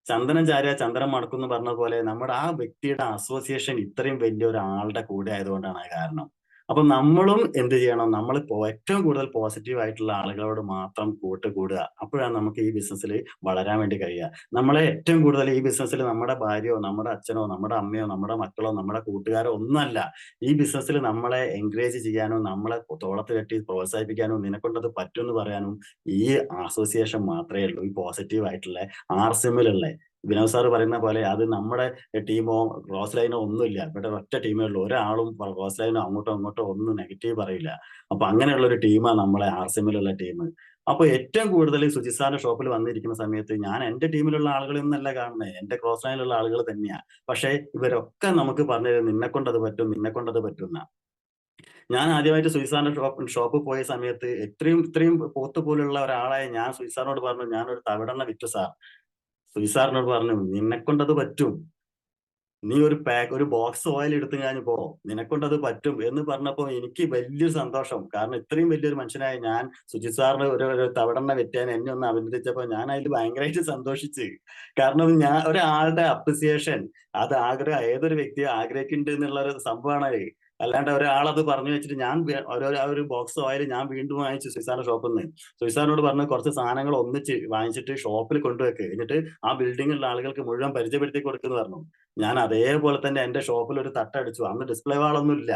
ചന്ദനം ചാരിയ ചന്ദനം മണക്കും എന്ന് പറഞ്ഞ പോലെ നമ്മുടെ ആ വ്യക്തിയുടെ അസോസിയേഷൻ ഇത്രയും വലിയ ഒരാളുടെ കൂടെ ആയതുകൊണ്ടാണ് ആ കാരണം. അപ്പൊ നമ്മളും എന്ത് ചെയ്യണം? നമ്മൾ ഏറ്റവും കൂടുതൽ പോസിറ്റീവ് ആയിട്ടുള്ള ആളുകളോട് മാത്രം കൂട്ടുകൂടുക. അപ്പോഴാണ് നമുക്ക് ഈ ബിസിനസ്സിൽ വളരാൻ വേണ്ടി കഴിയുക. നമ്മളെ ഏറ്റവും കൂടുതൽ ഈ ബിസിനസ്സിൽ നമ്മുടെ ഭാര്യയോ, നമ്മുടെ അച്ഛനോ, നമ്മുടെ അമ്മയോ, നമ്മുടെ മക്കളോ, നമ്മുടെ കൂട്ടുകാരോ ഒന്നുമല്ല. ഈ ബിസിനസ്സിൽ നമ്മളെ എൻകറേജ് ചെയ്യാനോ, നമ്മളെ തോളത്ത് കെട്ടി പ്രോത്സാഹിപ്പിക്കാനോ, നിനക്കൊണ്ടത് പറ്റും എന്ന് പറയാനും ഈ അസോസിയേഷൻ മാത്രമേ ഉള്ളൂ. ഈ പോസിറ്റീവ് ആയിട്ടുള്ള ആർസിഎമ്മിലുള്ള വിനോദ് സാർ പറയുന്ന പോലെ അത് നമ്മുടെ ടീമോ ക്രോസ് ലൈനോ ഒന്നുമില്ല. ഇവിടെ ഒറ്റ ടീമേ ഉള്ളൂ. ഒരാളും ക്രോസ് ലൈനോ അങ്ങോട്ടോ ഇങ്ങോട്ടോ ഒന്നും നെഗറ്റീവ് പറയില്ല. അപ്പൊ അങ്ങനെയുള്ള ഒരു ടീമാണ് നമ്മളെ ആർസിഎമ്മിലുള്ള ടീം. അപ്പൊ ഏറ്റവും കൂടുതൽ സുജിത് സാറിന്റെ ഷോപ്പിൽ വന്നിരിക്കുന്ന സമയത്ത് ഞാൻ എന്റെ ടീമിലുള്ള ആളുകളൊന്നല്ല കാണുന്നത്, എന്റെ ക്രോസ് ലൈനിലുള്ള ആളുകൾ തന്നെയാ. പക്ഷെ ഇവരൊക്കെ നമുക്ക് പറഞ്ഞു തരും നിന്നെ കൊണ്ടത് പറ്റും, നിന്നെ കൊണ്ടത് പറ്റുന്ന. ഞാൻ ആദ്യമായിട്ട് സുജിത് സാറിന്റെ ഷോപ്പിൽ പോയ സമയത്ത് ഇത്രയും പോത്ത് പോലുള്ള ഒരാളായ ഞാൻ സുജിത് സാറിനോട് പറഞ്ഞു ഞാനൊരു തവിടെണ്ണ വിറ്റു സാർ. സുജിത് സാറിനോട് പറഞ്ഞു നിന്നെ കൊണ്ടത് പറ്റും. നീ ഒരു ബോക്സ് ഓയിൽ എടുത്തു കഴിഞ്ഞ് പോ, നിനക്കൊണ്ടത് പറ്റും എന്ന് പറഞ്ഞപ്പോ എനിക്ക് വലിയൊരു സന്തോഷം. കാരണം ഇത്രയും വലിയൊരു മനുഷ്യനായ ഞാൻ, സുജിത് സാറിന് ഒരു തവണ വ്യത്യാനം എന്നെ ഒന്ന് അഭിനന്ദിച്ചപ്പോ ഞാൻ അതിൽ ഭയങ്കരമായിട്ട് സന്തോഷിച്ച്. കാരണം ഞാൻ ഒരാളുടെ അപ്രിസിയേഷൻ, അത് ഏതൊരു വ്യക്തിയും ആഗ്രഹിക്കുന്നുണ്ട് എന്നുള്ള ഒരു സംഭവമാണ്. അല്ലാണ്ട് ഒരാളത് പറഞ്ഞു വെച്ചിട്ട് ഞാൻ ഒരു ബോക്സ് ഓയിൽ ഞാൻ വീണ്ടും വാങ്ങിച്ചു സുസാറിന്റെ ഷോപ്പിൽ നിന്ന്. സുസാറിനോട് പറഞ്ഞ് കുറച്ച് സാധനങ്ങൾ ഒന്നിച്ച് വാങ്ങിച്ചിട്ട് ഷോപ്പിൽ കൊണ്ടുവെക്ക്, എന്നിട്ട് ആ ബിൽഡിങ്ങിലുള്ള ആളുകൾക്ക് മുഴുവൻ പരിചയപ്പെടുത്തി കൊടുക്കുന്നു പറഞ്ഞു. ഞാൻ അതേപോലെ തന്നെ എന്റെ ഷോപ്പിൽ ഒരു തട്ടടിച്ചു. അന്ന് ഡിസ്പ്ലേ വാളൊന്നും ഇല്ല.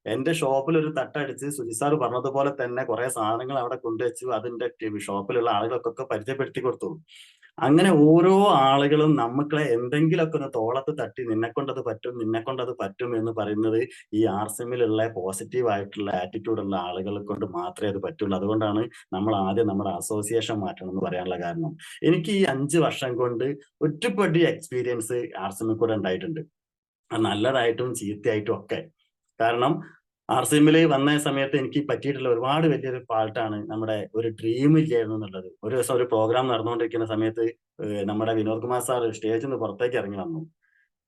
എന്റെ ഷോപ്പിൽ ഒരു തട്ടടിച്ച് സുജിത് സാർ പറഞ്ഞതുപോലെ തന്നെ കുറെ സാധനങ്ങൾ അവിടെ കൊണ്ടുവച്ചു. അതിന്റെ ഷോപ്പിലുള്ള ആളുകൾക്കൊക്കെ പരിചയപ്പെടുത്തി കൊടുത്തു. അങ്ങനെ ഓരോ ആളുകളും നമ്മളെ എന്തെങ്കിലുമൊക്കെ ഒന്ന് തോളത്ത് തട്ടി നിന്നെക്കൊണ്ടത് പറ്റും, നിന്നെക്കൊണ്ടത് പറ്റും എന്ന് പറയുന്നത് ഈ ആർസിഎമ്മിലുള്ള പോസിറ്റീവ് ആയിട്ടുള്ള ആറ്റിറ്റ്യൂഡ് ഉള്ള ആളുകളെ കൊണ്ട് മാത്രമേ അത് പറ്റുള്ളൂ. അതുകൊണ്ടാണ് നമ്മൾ ആദ്യം നമ്മുടെ അസോസിയേഷൻ മാറ്റണം എന്ന് പറയാനുള്ള കാരണം. എനിക്ക് ഈ 5 വർഷം കൊണ്ട് ഒരുപടി എക്സ്പീരിയൻസ് ആർസിഎമ്മിൽ കൂടെ ഉണ്ടായിട്ടുണ്ട്, നല്ലതായിട്ടും ചീത്തയായിട്ടും ഒക്കെ. കാരണം ആർസിഎമ്മിൽ വന്ന സമയത്ത് എനിക്ക് പറ്റിയിട്ടുള്ള ഒരുപാട് വലിയൊരു ഫാൾട്ടാണ് നമ്മുടെ ഒരു ഡ്രീം ഇല്ലായിരുന്നു എന്നുള്ളത്. ഒരു ദിവസം ഒരു പ്രോഗ്രാം നടന്നുകൊണ്ടിരിക്കുന്ന സമയത്ത് നമ്മുടെ വിനോദ് കുമാർ സാർ സ്റ്റേജിൽ നിന്ന് പുറത്തേക്ക് ഇറങ്ങി വന്നു.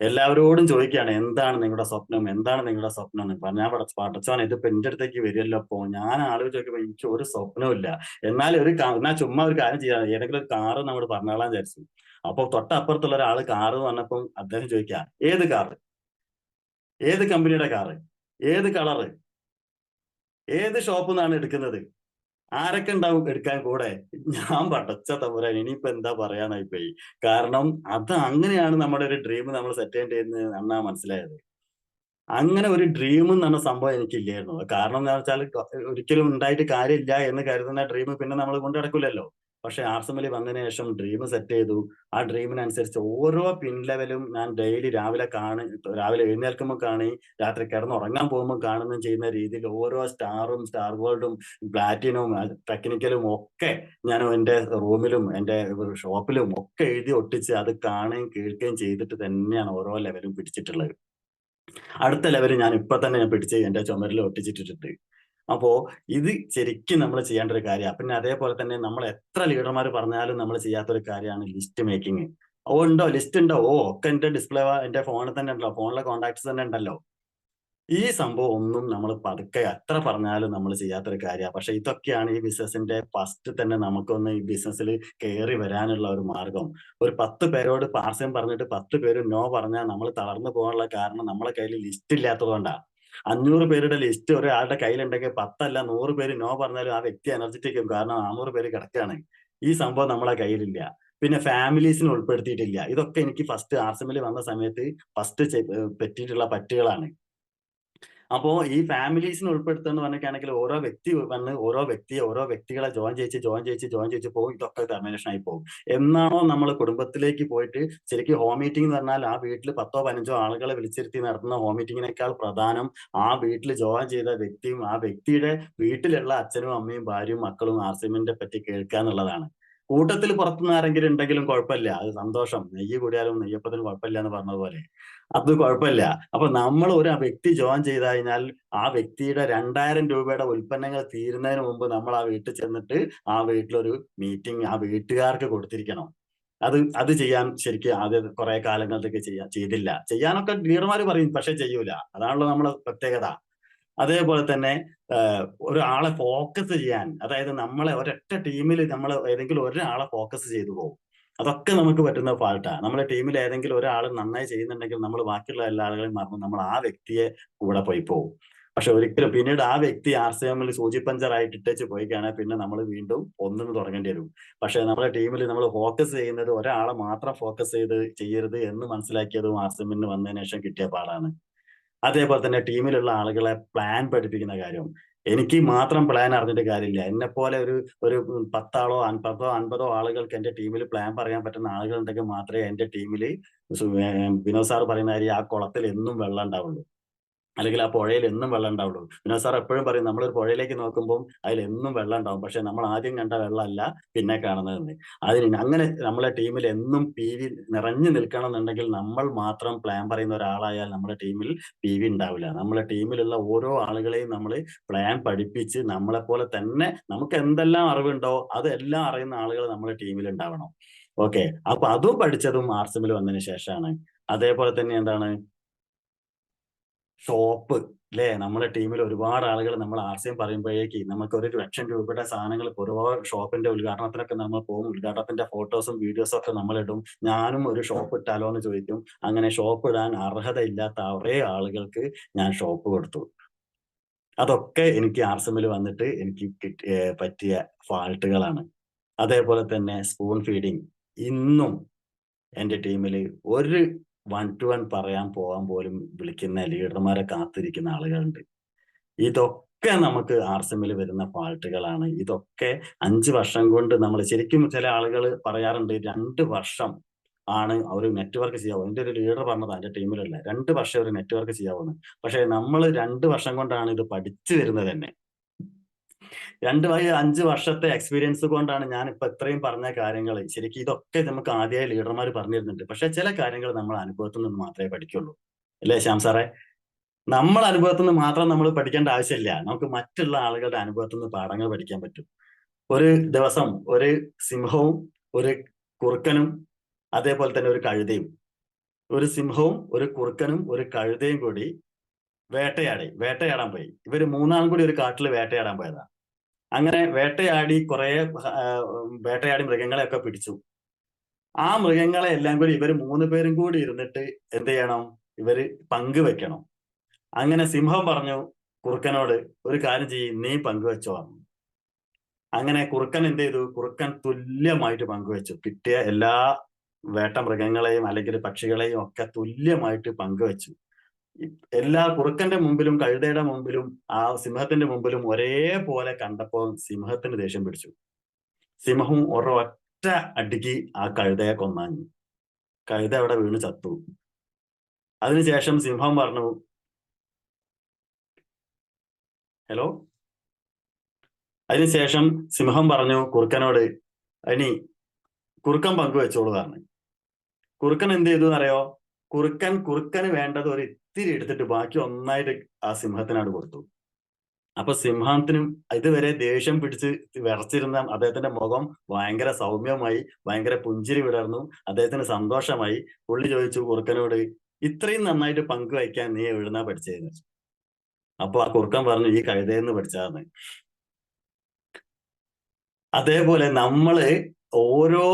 എല്ലാവരോടും ചോദിക്കുകയാണ്, എന്താണ് നിങ്ങളുടെ സ്വപ്നം, എന്താണ് നിങ്ങളുടെ സ്വപ്നം എന്ന് പറഞ്ഞു. ഞാൻ പടച്ചോൻ ഇതിപ്പോ എന്റെ അടുത്തേക്ക് വരുമല്ലോ. അപ്പോ ഞാൻ ആളുകൾ ചോദിക്കുമ്പോ എനിക്ക് ഒരു സ്വപ്നവും ഇല്ല. എന്നാൽ ചുമ്മാ ഒരു കാര്യം ചെയ്യാം, ഏതെങ്കിലും ഒരു കാറ് നമ്മൾ പറഞ്ഞോളാൻ വിചാരിച്ചു. അപ്പൊ തൊട്ടപ്പുറത്തുള്ള ഒരാൾ കാറ് പറഞ്ഞപ്പം അദ്ദേഹം ചോദിക്കുക, ഏത് കാറ്, ഏത് കമ്പനിയുടെ കാറ്, ഏത് കളറ്, ഏത് ഷോപ്പിൽ നിന്നാണ് എടുക്കുന്നത്, ആരൊക്കെ ഉണ്ടാവും എടുക്കാൻ കൂടെ? ഞാൻ പടച്ച തമ്പുരാൻ, ഇനിയിപ്പോ എന്താ പറയാനായി പോയി. കാരണം അത് അങ്ങനെയാണ് നമ്മുടെ ഒരു ഡ്രീം നമ്മൾ സെറ്റ് ചെയ്യേണ്ടതെന്ന് അന്നാ മനസ്സിലായത്. അങ്ങനെ ഒരു ഡ്രീം എന്ന് പറഞ്ഞ സംഭവം എനിക്കില്ലായിരുന്നു. കാരണം എന്താ വെച്ചാൽ ഒരിക്കലും ഉണ്ടായിട്ട് കാര്യമില്ല എന്ന് കരുതുന്ന ഡ്രീം പിന്നെ നമ്മൾ കൊണ്ട് നടക്കില്ലല്ലോ. പക്ഷെ ആർസെനൽ വന്നതിന് ശേഷം ഡ്രീം സെറ്റ് ചെയ്തു. ആ ഡ്രീമിനനുസരിച്ച് ഓരോ പിൻ ലെവലും ഞാൻ ഡെയിലി രാവിലെ എഴുന്നേൽക്കുമ്പോൾ കാണി, രാത്രി കിടന്നുറങ്ങാൻ പോകുമ്പോൾ കാണുന്നതും ചെയ്യുന്ന രീതിയിൽ ഓരോ സ്റ്റാറും സ്റ്റാർ ഗോൾഡും പ്ലാറ്റിനവും ടെക്നിക്കലും ഒക്കെ ഞാൻ എന്റെ റൂമിലും എന്റെ ഷോപ്പിലും ഒക്കെ എഴുതി ഒട്ടിച്ച് അത് കാണുകയും കേൾക്കുകയും ചെയ്തിട്ട് തന്നെയാണ് ഓരോ ലെവലും പിടിച്ചിട്ടുള്ളത്. അടുത്ത ലെവൽ ഞാൻ പിടിച്ച് എന്റെ ചുമരിൽ ഒട്ടിച്ചിട്ടിട്ടുണ്ട്. അപ്പോ ഇത് ശരിക്കും നമ്മൾ ചെയ്യേണ്ട ഒരു കാര്യമാണ്. പിന്നെ അതേപോലെ തന്നെ നമ്മൾ എത്ര ലീഡർമാർ പറഞ്ഞാലും നമ്മൾ ചെയ്യാത്തൊരു കാര്യമാണ് ലിസ്റ്റ് മേക്കിംഗ്. ഉണ്ടോ ലിസ്റ്റ് ഉണ്ടോ? ഒക്കെ എന്റെ ഫോണിൽ തന്നെ ഉണ്ടല്ലോ, ഫോണിലെ കോൺടാക്ട്സ് തന്നെ ഉണ്ടല്ലോ. ഈ സംഭവം ഒന്നും നമ്മൾ പതുക്കെ എത്ര പറഞ്ഞാലും നമ്മൾ ചെയ്യാത്തൊരു കാര്യമാണ്. പക്ഷെ ഇതൊക്കെയാണ് ഈ ബിസിനസിന്റെ ഫസ്റ്റ് തന്നെ നമുക്കൊന്ന് ഈ ബിസിനസ്സിൽ കയറി വരാനുള്ള ഒരു മാർഗം. ഒരു 10 പേരോട് പാർസ്യം പറഞ്ഞിട്ട് 10 പേര് നോ പറഞ്ഞാൽ നമ്മൾ തളർന്നു പോകാനുള്ള കാരണം നമ്മളെ കയ്യിൽ ലിസ്റ്റ് ഇല്ലാത്തതുകൊണ്ടാണ്. 500 പേരുടെ ലിസ്റ്റ് ഒരാളുടെ കയ്യിലുണ്ടെങ്കിൽ 10 അല്ല 100 പേര് നോ പറഞ്ഞാലും ആ വ്യക്തി എനർജറ്റിക് ആകും. കാരണം 400 പേര് കിടക്കുകയാണ്. ഈ സംഭവം നമ്മളെ കയ്യിലില്ല. പിന്നെ ഫാമിലീസിനെ ഉൾപ്പെടുത്തിയിട്ടില്ല. ഇതൊക്കെ എനിക്ക് ഫസ്റ്റ് ആർസിഎമ്മിൽ വന്ന സമയത്ത് പറ്റിയിട്ടുള്ള പറ്റുകളാണ്. അപ്പോ ഈ ഫാമിലീസിനെ ഉൾപ്പെടുത്തുക എന്ന് പറഞ്ഞിട്ടാണെങ്കിൽ ഓരോ വ്യക്തികളെ ജോയിൻ ചെയ്യിച്ച് പോകും. ഇതൊക്കെ ടെർമിനേഷൻ ആയി പോകും. എന്നാണോ നമ്മൾ കുടുംബത്തിലേക്ക് പോയിട്ട് ശരിക്കും ഹോം മീറ്റിംഗ് എന്ന് പറഞ്ഞാൽ ആ വീട്ടിൽ 10ഓ 15ഓ ആളുകളെ വിളിച്ചിരുത്തി നടത്തുന്ന ഹോം മീറ്റിങ്ങിനേക്കാൾ പ്രധാനം ആ വീട്ടിൽ ജോയിൻ ചെയ്ത വ്യക്തിയും ആ വ്യക്തിയുടെ വീട്ടിലുള്ള അച്ഛനും അമ്മയും ഭാര്യയും മക്കളും ആർസിഎമ്മിനെ പറ്റി കേൾക്കുക എന്നുള്ളതാണ്. കൂട്ടത്തിൽ പുറത്തുനിന്ന് ആരെങ്കിലും ഉണ്ടെങ്കിലും കുഴപ്പമില്ല, അത് സന്തോഷം. നെയ്യ് കൂടിയാലും നെയ്യപ്പത്തിന് കുഴപ്പമില്ല എന്ന് പറഞ്ഞതുപോലെ അത് കുഴപ്പമില്ല. അപ്പൊ നമ്മൾ ഒരു വ്യക്തി ജോയിൻ ചെയ്ത് കഴിഞ്ഞാൽ ആ വ്യക്തിയുടെ 2000 രൂപയുടെ ഉൽപ്പന്നങ്ങൾ തീരുന്നതിന് മുമ്പ് നമ്മൾ ആ വീട്ടിൽ ചെന്നിട്ട് ആ വീട്ടിലൊരു മീറ്റിംഗ് ആ വീട്ടുകാർക്ക് കൊടുത്തിരിക്കണം. അത് ചെയ്യാൻ ശരിക്കും ആദ്യം കുറെ കാലങ്ങളിലേക്ക് ചെയ്തില്ല. ചെയ്യാനൊക്കെ ലീഡർമാർ പറയും, പക്ഷെ ചെയ്യൂല. അതാണല്ലോ നമ്മളെ പ്രത്യേകത. അതേപോലെ തന്നെ ഒരാളെ ഫോക്കസ് ചെയ്യാൻ, അതായത് നമ്മളെ ഒരൊറ്റ ടീമിൽ നമ്മൾ ഏതെങ്കിലും ഒരാളെ ഫോക്കസ് ചെയ്തു പോകും. അതൊക്കെ നമുക്ക് പറ്റുന്ന ഫാൾട്ടാണ്. നമ്മുടെ ടീമിൽ ഏതെങ്കിലും ഒരാൾ നന്നായി ചെയ്യുന്നുണ്ടെങ്കിൽ നമ്മൾ ബാക്കിയുള്ള എല്ലാ ആളുകളെയും മറന്ന് നമ്മൾ ആ വ്യക്തിയെ കൂടെ പോയി പോകും. പക്ഷെ ഒരിക്കലും പിന്നീട് ആ വ്യക്തി ആർസിഎമ്മിൽ സൂചി പഞ്ചറായിട്ട് ഇട്ടേച്ച് പോയിക്കാണ് പിന്നെ നമ്മൾ വീണ്ടും ഒന്നിന് തുടങ്ങേണ്ടി വരും. പക്ഷെ നമ്മുടെ ടീമിൽ നമ്മൾ ഫോക്കസ് ചെയ്യുന്നത് ഒരാളെ മാത്രം ഫോക്കസ് ചെയ്യരുത് എന്ന് മനസ്സിലാക്കിയതും ആർസിഎമ്മിന് വന്നതിന് ശേഷം കിട്ടിയ പാടാണ്. അതേപോലെ തന്നെ ടീമിലുള്ള ആളുകളെ പ്ലാൻ പഠിപ്പിക്കുന്ന കാര്യം. എനിക്ക് മാത്രം പ്ലാൻ അറിഞ്ഞിട്ട് കാര്യമില്ല. എന്നെപ്പോലെ ഒരു 10 50 ആളുകൾക്ക് എന്റെ ടീമിൽ പ്ലാൻ പറയാൻ പറ്റുന്ന ആളുകൾ ഉണ്ടെങ്കിൽ മാത്രമേ എന്റെ ടീമിൽ വിനോദ് സാർ പറയുന്ന കാര്യം ആ കുളത്തിൽ എന്നും വെള്ളം ഉണ്ടാവുള്ളൂ, അല്ലെങ്കിൽ ആ പുഴയിൽ എന്നും വെള്ളം ഉണ്ടാവുള്ളൂ. വിനോദ് സാർ എപ്പോഴും പറയും, നമ്മളൊരു പുഴയിലേക്ക് നോക്കുമ്പോൾ അതിൽ എന്നും വെള്ളം ഉണ്ടാവും, പക്ഷെ നമ്മൾ ആദ്യം കണ്ട വെള്ളമല്ല പിന്നെ കാണുന്നതെന്ന്. അങ്ങനെ നമ്മളെ ടീമിൽ എന്നും PV നിറഞ്ഞു നിൽക്കണം എന്നുണ്ടെങ്കിൽ നമ്മൾ മാത്രം പ്ലാൻ പറയുന്ന ഒരാളായാൽ നമ്മുടെ ടീമിൽ PV ഉണ്ടാവില്ല. നമ്മളെ ടീമിലുള്ള ഓരോ ആളുകളെയും നമ്മൾ പ്ലാൻ പഠിപ്പിച്ച് നമ്മളെപ്പോലെ തന്നെ നമുക്ക് എന്തെല്ലാം അറിവുണ്ടോ അതെല്ലാം അറിയുന്ന ആളുകൾ നമ്മുടെ ടീമിൽ ഉണ്ടാവണം. ഓക്കെ, അപ്പൊ അതും പഠിച്ചതും ആർസിഎമ്മിൽ വന്നതിന് ശേഷമാണ്. അതേപോലെ തന്നെ എന്താണ് ഷോപ്പ് അല്ലേ? നമ്മുടെ ടീമിൽ ഒരുപാട് ആളുകൾ നമ്മൾ ആശയം പറയുമ്പോഴേക്ക് നമുക്ക് 1,00,000 രൂപയുടെ സാധനങ്ങൾ ഒരുപാട് ഷോപ്പിന്റെ ഉദ്ഘാടനത്തിനൊക്കെ നമ്മൾ പോകും. ഉദ്ഘാടനത്തിന്റെ ഫോട്ടോസും വീഡിയോസും ഒക്കെ നമ്മൾ ഇടും. ഞാനും ഒരു ഷോപ്പ് ഇട്ടാലോ എന്ന് ചോദിക്കും. അങ്ങനെ ഷോപ്പ് ഇടാൻ അർഹതയില്ലാത്ത കുറേ ആളുകൾക്ക് ഞാൻ ഷോപ്പ് കൊടുത്തു. അതൊക്കെ എനിക്ക് ആർസെമ്മിൽ വന്നിട്ട് എനിക്ക് പറ്റിയ ഫാൾട്ടുകളാണ്. അതേപോലെ തന്നെ സ്പൂൺ ഫീഡിങ്. ഇന്നും എന്റെ ടീമില് ഒരു 1 to 1 പറയാൻ പോകാൻ പോലും വിളിക്കുന്ന ലീഡർമാരെ കാത്തിരിക്കുന്ന ആളുകളുണ്ട്. ഇതൊക്കെ നമുക്ക് ആർസെമ്മിൽ വരുന്ന ഫാൾട്ടുകളാണ്. ഇതൊക്കെ 5 വർഷം കൊണ്ട് നമ്മൾ ശരിക്കും ചില ആളുകൾ പറയാറുണ്ട് 2 വർഷം ആണ് ഒരു നെറ്റ്വർക്ക് ചെയ്യാവൂ. എന്റെ ഒരു ലീഡർ പറഞ്ഞതാ, എന്റെ ടീമിലുള്ള 2 വർഷം ഒരു നെറ്റ്വർക്ക് ചെയ്യാവൂന്ന്. പക്ഷെ നമ്മൾ 2 വർഷം കൊണ്ടാണ് ഇത് പഠിച്ചു വരുന്നത് തന്നെ. 5 വർഷത്തെ എക്സ്പീരിയൻസ് കൊണ്ടാണ് ഞാൻ ഇപ്പൊ ഇത്രയും പറഞ്ഞ കാര്യങ്ങൾ. ശരിക്കും ഇതൊക്കെ നമുക്ക് ആദ്യമായി ലീഡർമാർ പറഞ്ഞു തരുന്നുണ്ട്. പക്ഷെ ചില കാര്യങ്ങൾ നമ്മൾ അനുഭവത്തിൽ നിന്ന് മാത്രമേ പഠിക്കുള്ളൂ. അല്ലേ ശ്യാം സാറേ? നമ്മൾ അനുഭവത്തിൽ നിന്ന് മാത്രം നമ്മൾ പഠിക്കേണ്ട ആവശ്യമില്ല. നമുക്ക് മറ്റുള്ള ആളുകളുടെ അനുഭവത്തിൽ നിന്ന് പാഠങ്ങൾ പഠിക്കാൻ പറ്റും. ഒരു ദിവസം ഒരു സിംഹവും ഒരു കുറുക്കനും അതേപോലെ തന്നെ ഒരു കഴുതയും, ഒരു സിംഹവും ഒരു കുറുക്കനും ഒരു കഴുതയും കൂടി വേട്ടയാടാൻ പോയി. ഇവര് മൂന്നാളും കൂടി ഒരു കാട്ടിൽ വേട്ടയാടാൻ പോയതാ. അങ്ങനെ വേട്ടയാടി വേട്ടയാടി മൃഗങ്ങളെയൊക്കെ പിടിച്ചു. ആ മൃഗങ്ങളെ എല്ലാം കൂടി ഇവര് 3 പേരും കൂടി ഇരുന്നിട്ട് എന്ത് ചെയ്യണം? ഇവര് പങ്കുവെക്കണം. അങ്ങനെ സിംഹം പറഞ്ഞു കുറുക്കനോട്, ഒരു കാര്യം ചെയ്യ്, നീ പങ്കുവെച്ചോ പറഞ്ഞു. അങ്ങനെ കുറുക്കൻ എന്ത് ചെയ്തു? കുറുക്കൻ തുല്യമായിട്ട് പങ്കുവെച്ചു. കിട്ടിയ എല്ലാ മൃഗങ്ങളെയും അല്ലെങ്കിൽ പക്ഷികളെയും ഒക്കെ തുല്യമായിട്ട് പങ്കുവെച്ചു. എല്ലാ കുറുക്കന്റെ മുമ്പിലും കഴുതയുടെ മുമ്പിലും ആ സിംഹത്തിന്റെ മുമ്പിലും ഒരേപോലെ കണ്ടപ്പോൾ സിംഹത്തിന് ദേഷ്യം പിടിച്ചു. സിംഹം ഒരൊറ്റ അടിക്ക് ആ കഴുതയെ കൊന്നാഞ്ഞു. കഴുത അവിടെ വീണ് ചത്തു. അതിനുശേഷം സിംഹം പറഞ്ഞു, ഹലോ, അതിനുശേഷം സിംഹം പറഞ്ഞു കുറുക്കനോട്, ഇനി കുറുക്കൻ പങ്കുവെച്ചോളൂ പറഞ്ഞു. കുറുക്കൻ എന്ത് ചെയ്തു എന്നറിയോ? കുറുക്കന് വേണ്ടത് ഒരു ഇത്തിരി എടുത്തിട്ട് ബാക്കി ഒന്നായിട്ട് ആ സിംഹത്തിനാണ് കൊടുത്തു. അപ്പൊ സിംഹത്തിനും ഇതുവരെ ദേഷ്യം പിടിച്ച് വിറച്ചിരുന്ന അദ്ദേഹത്തിന്റെ മുഖം ഭയങ്കര സൗമ്യമായി, ഭയങ്കര പുഞ്ചിരി വിടർന്നു. അദ്ദേഹത്തിന് സന്തോഷമായി. പുള്ളി ചോദിച്ചു കുറുക്കനോട്, ഇത്രയും നന്നായിട്ട് പങ്കുവയ്ക്കാൻ നീ എവിടുന്നാ പഠിച്ചതെന്ന്. അപ്പൊ ആ കുറുക്കൻ പറഞ്ഞു, ഈ കഴുതയെന്ന് പഠിച്ചാന്ന്. അതേപോലെ നമ്മള് ഓരോ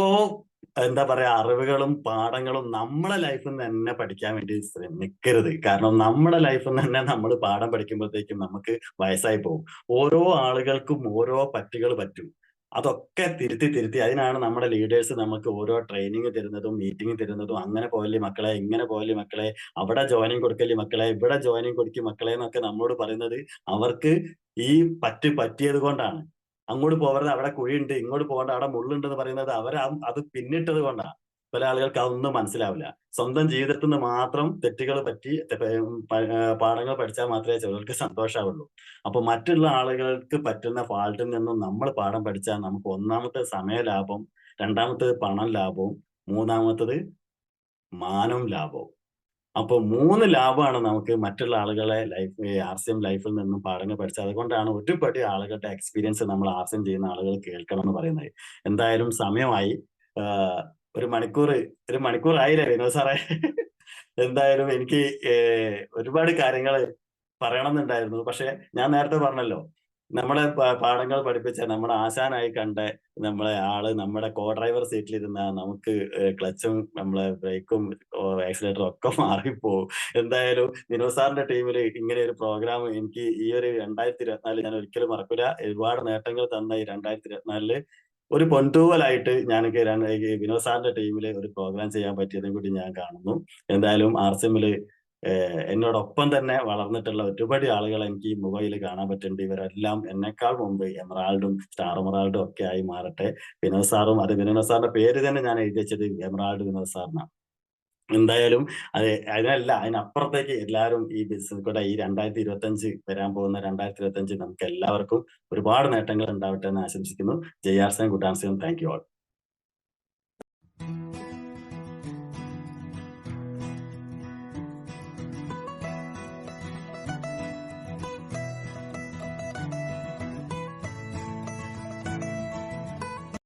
എന്താ പറയാ അറിവുകളും പാഠങ്ങളും നമ്മളെ ലൈഫിൽ നിന്ന് തന്നെ പഠിക്കാൻ വേണ്ടി ശ്രമിക്കരുത്. കാരണം നമ്മുടെ ലൈഫിൽ നിന്ന് തന്നെ നമ്മൾ പാഠം പഠിക്കുമ്പോഴത്തേക്കും നമുക്ക് വയസ്സായി പോകും. ഓരോ ആളുകൾക്കും ഓരോ പറ്റുകൾ പറ്റും. അതൊക്കെ തിരുത്തി അതിനാണ് നമ്മുടെ ലീഡേഴ്സ് നമുക്ക് ഓരോ ട്രെയിനിങ് തരുന്നതും മീറ്റിംഗ് തരുന്നതും. അങ്ങനെ പോകല്ലേ മക്കളെ, ഇങ്ങനെ പോകല്ലേ മക്കളെ, അവിടെ ജോയിനിങ് കൊടുക്കല്ലേ മക്കളെ, ഇവിടെ ജോയിനിങ് കൊടുക്കും മക്കളെ എന്നൊക്കെ നമ്മളോട് പറയുന്നത് അവർക്ക് ഈ പറ്റിയത് കൊണ്ടാണ്. അങ്ങോട്ട് പോകരുത്, അവിടെ കുഴിയുണ്ട്, ഇങ്ങോട്ട് പോകണ്ട, അവിടെ മുള്ളുണ്ട് എന്ന് പറയുന്നത് അത് പിന്നിട്ടത് കൊണ്ടാണ്. പല ആളുകൾക്ക് അതൊന്നും മനസ്സിലാവില്ല. സ്വന്തം ജീവിതത്തിൽ നിന്ന് മാത്രം തെറ്റുകൾ പറ്റി പാഠങ്ങൾ പഠിച്ചാൽ മാത്രമേ ചിലർക്ക് സന്തോഷമാവുള്ളൂ. അപ്പൊ മറ്റുള്ള ആളുകൾക്ക് പറ്റുന്ന ഫാൾട്ടിൽ നിന്നും നമ്മൾ പാഠം പഠിച്ചാൽ നമുക്ക് ഒന്നാമത്തെ സമയ ലാഭം, രണ്ടാമത്തേത് പണം ലാഭവും, മൂന്നാമത്തത് മാനവും ലാഭവും. അപ്പൊ 3 ലാഭമാണ് നമുക്ക് മറ്റുള്ള ആളുകളെ ആർസിഎം ലൈഫിൽ നിന്നും പാഠങ്ങൾ പഠിച്ചത്. അതുകൊണ്ടാണ് ഒരുപടി ആളുകളുടെ എക്സ്പീരിയൻസ് നമ്മൾ ആർസിഎം ചെയ്യുന്ന ആളുകൾ കേൾക്കണം എന്ന് പറയുന്നത്. എന്തായാലും സമയമായി. ഒരു മണിക്കൂർ ആയില്ലേ വിനോദ് സാറേ? എന്തായാലും എനിക്ക് ഒരുപാട് കാര്യങ്ങൾ പറയണമെന്നുണ്ടായിരുന്നു. പക്ഷെ ഞാൻ നേരത്തെ പറഞ്ഞല്ലോ, നമ്മളെ പാഠങ്ങൾ പഠിപ്പിച്ച നമ്മുടെ ആശാനായി കണ്ട നമ്മുടെ കോ ഡ്രൈവർ സീറ്റിലിരുന്ന നമുക്ക് ക്ലച്ചും നമ്മളെ ബ്രേക്കും ആക്സിലേറ്ററും ഒക്കെ മാറിപ്പോവും. എന്തായാലും വിനോദ് സാറിന്റെ ടീമിൽ ഇങ്ങനെ ഒരു പ്രോഗ്രാം എനിക്ക് ഈ ഒരു 2024 ഞാൻ ഒരിക്കലും മറക്കില്ല. ഒരുപാട് നേട്ടങ്ങൾ തന്ന ഈ 2024 ഒരു പൊൻതൂവലായിട്ട് ഞാൻ വിനോദ് സാറിന്റെ ടീമിൽ ഒരു പ്രോഗ്രാം ചെയ്യാൻ പറ്റിയതും കൂടി ഞാൻ കാണുന്നു. എന്തായാലും ആർസിഎമ്മില് എന്നോടൊപ്പം തന്നെ വളർന്നിട്ടുള്ള ഒരുപാട് ആളുകളെ എനിക്ക് ഈ മൊബൈലിൽ കാണാൻ പറ്റുന്നുണ്ട്. ഇവരെല്ലാം എന്നെക്കാൾ മുമ്പ് എമറാൾഡും സ്റ്റാർ എമറാൾഡും ഒക്കെ ആയി മാറട്ടെ. വിനോദ് സാറും, അത് വിനോദ് സാറിന്റെ പേര് തന്നെ ഞാൻ എഴുതി വെച്ചത് എമറാൾഡ് വിനോദ് സാറിനാണ്. എന്തായാലും അതിനപ്പുറത്തേക്ക് എല്ലാവരും ഈ ബിസിനസ് കൂടെ ഈ 2025 വരാൻ പോകുന്ന 2025 നമുക്ക് എല്ലാവർക്കും ഒരുപാട് നേട്ടങ്ങൾ ഉണ്ടാവട്ടെ എന്ന് ആശംസിക്കുന്നു. ജയ് RCM, good RCM, thank you all.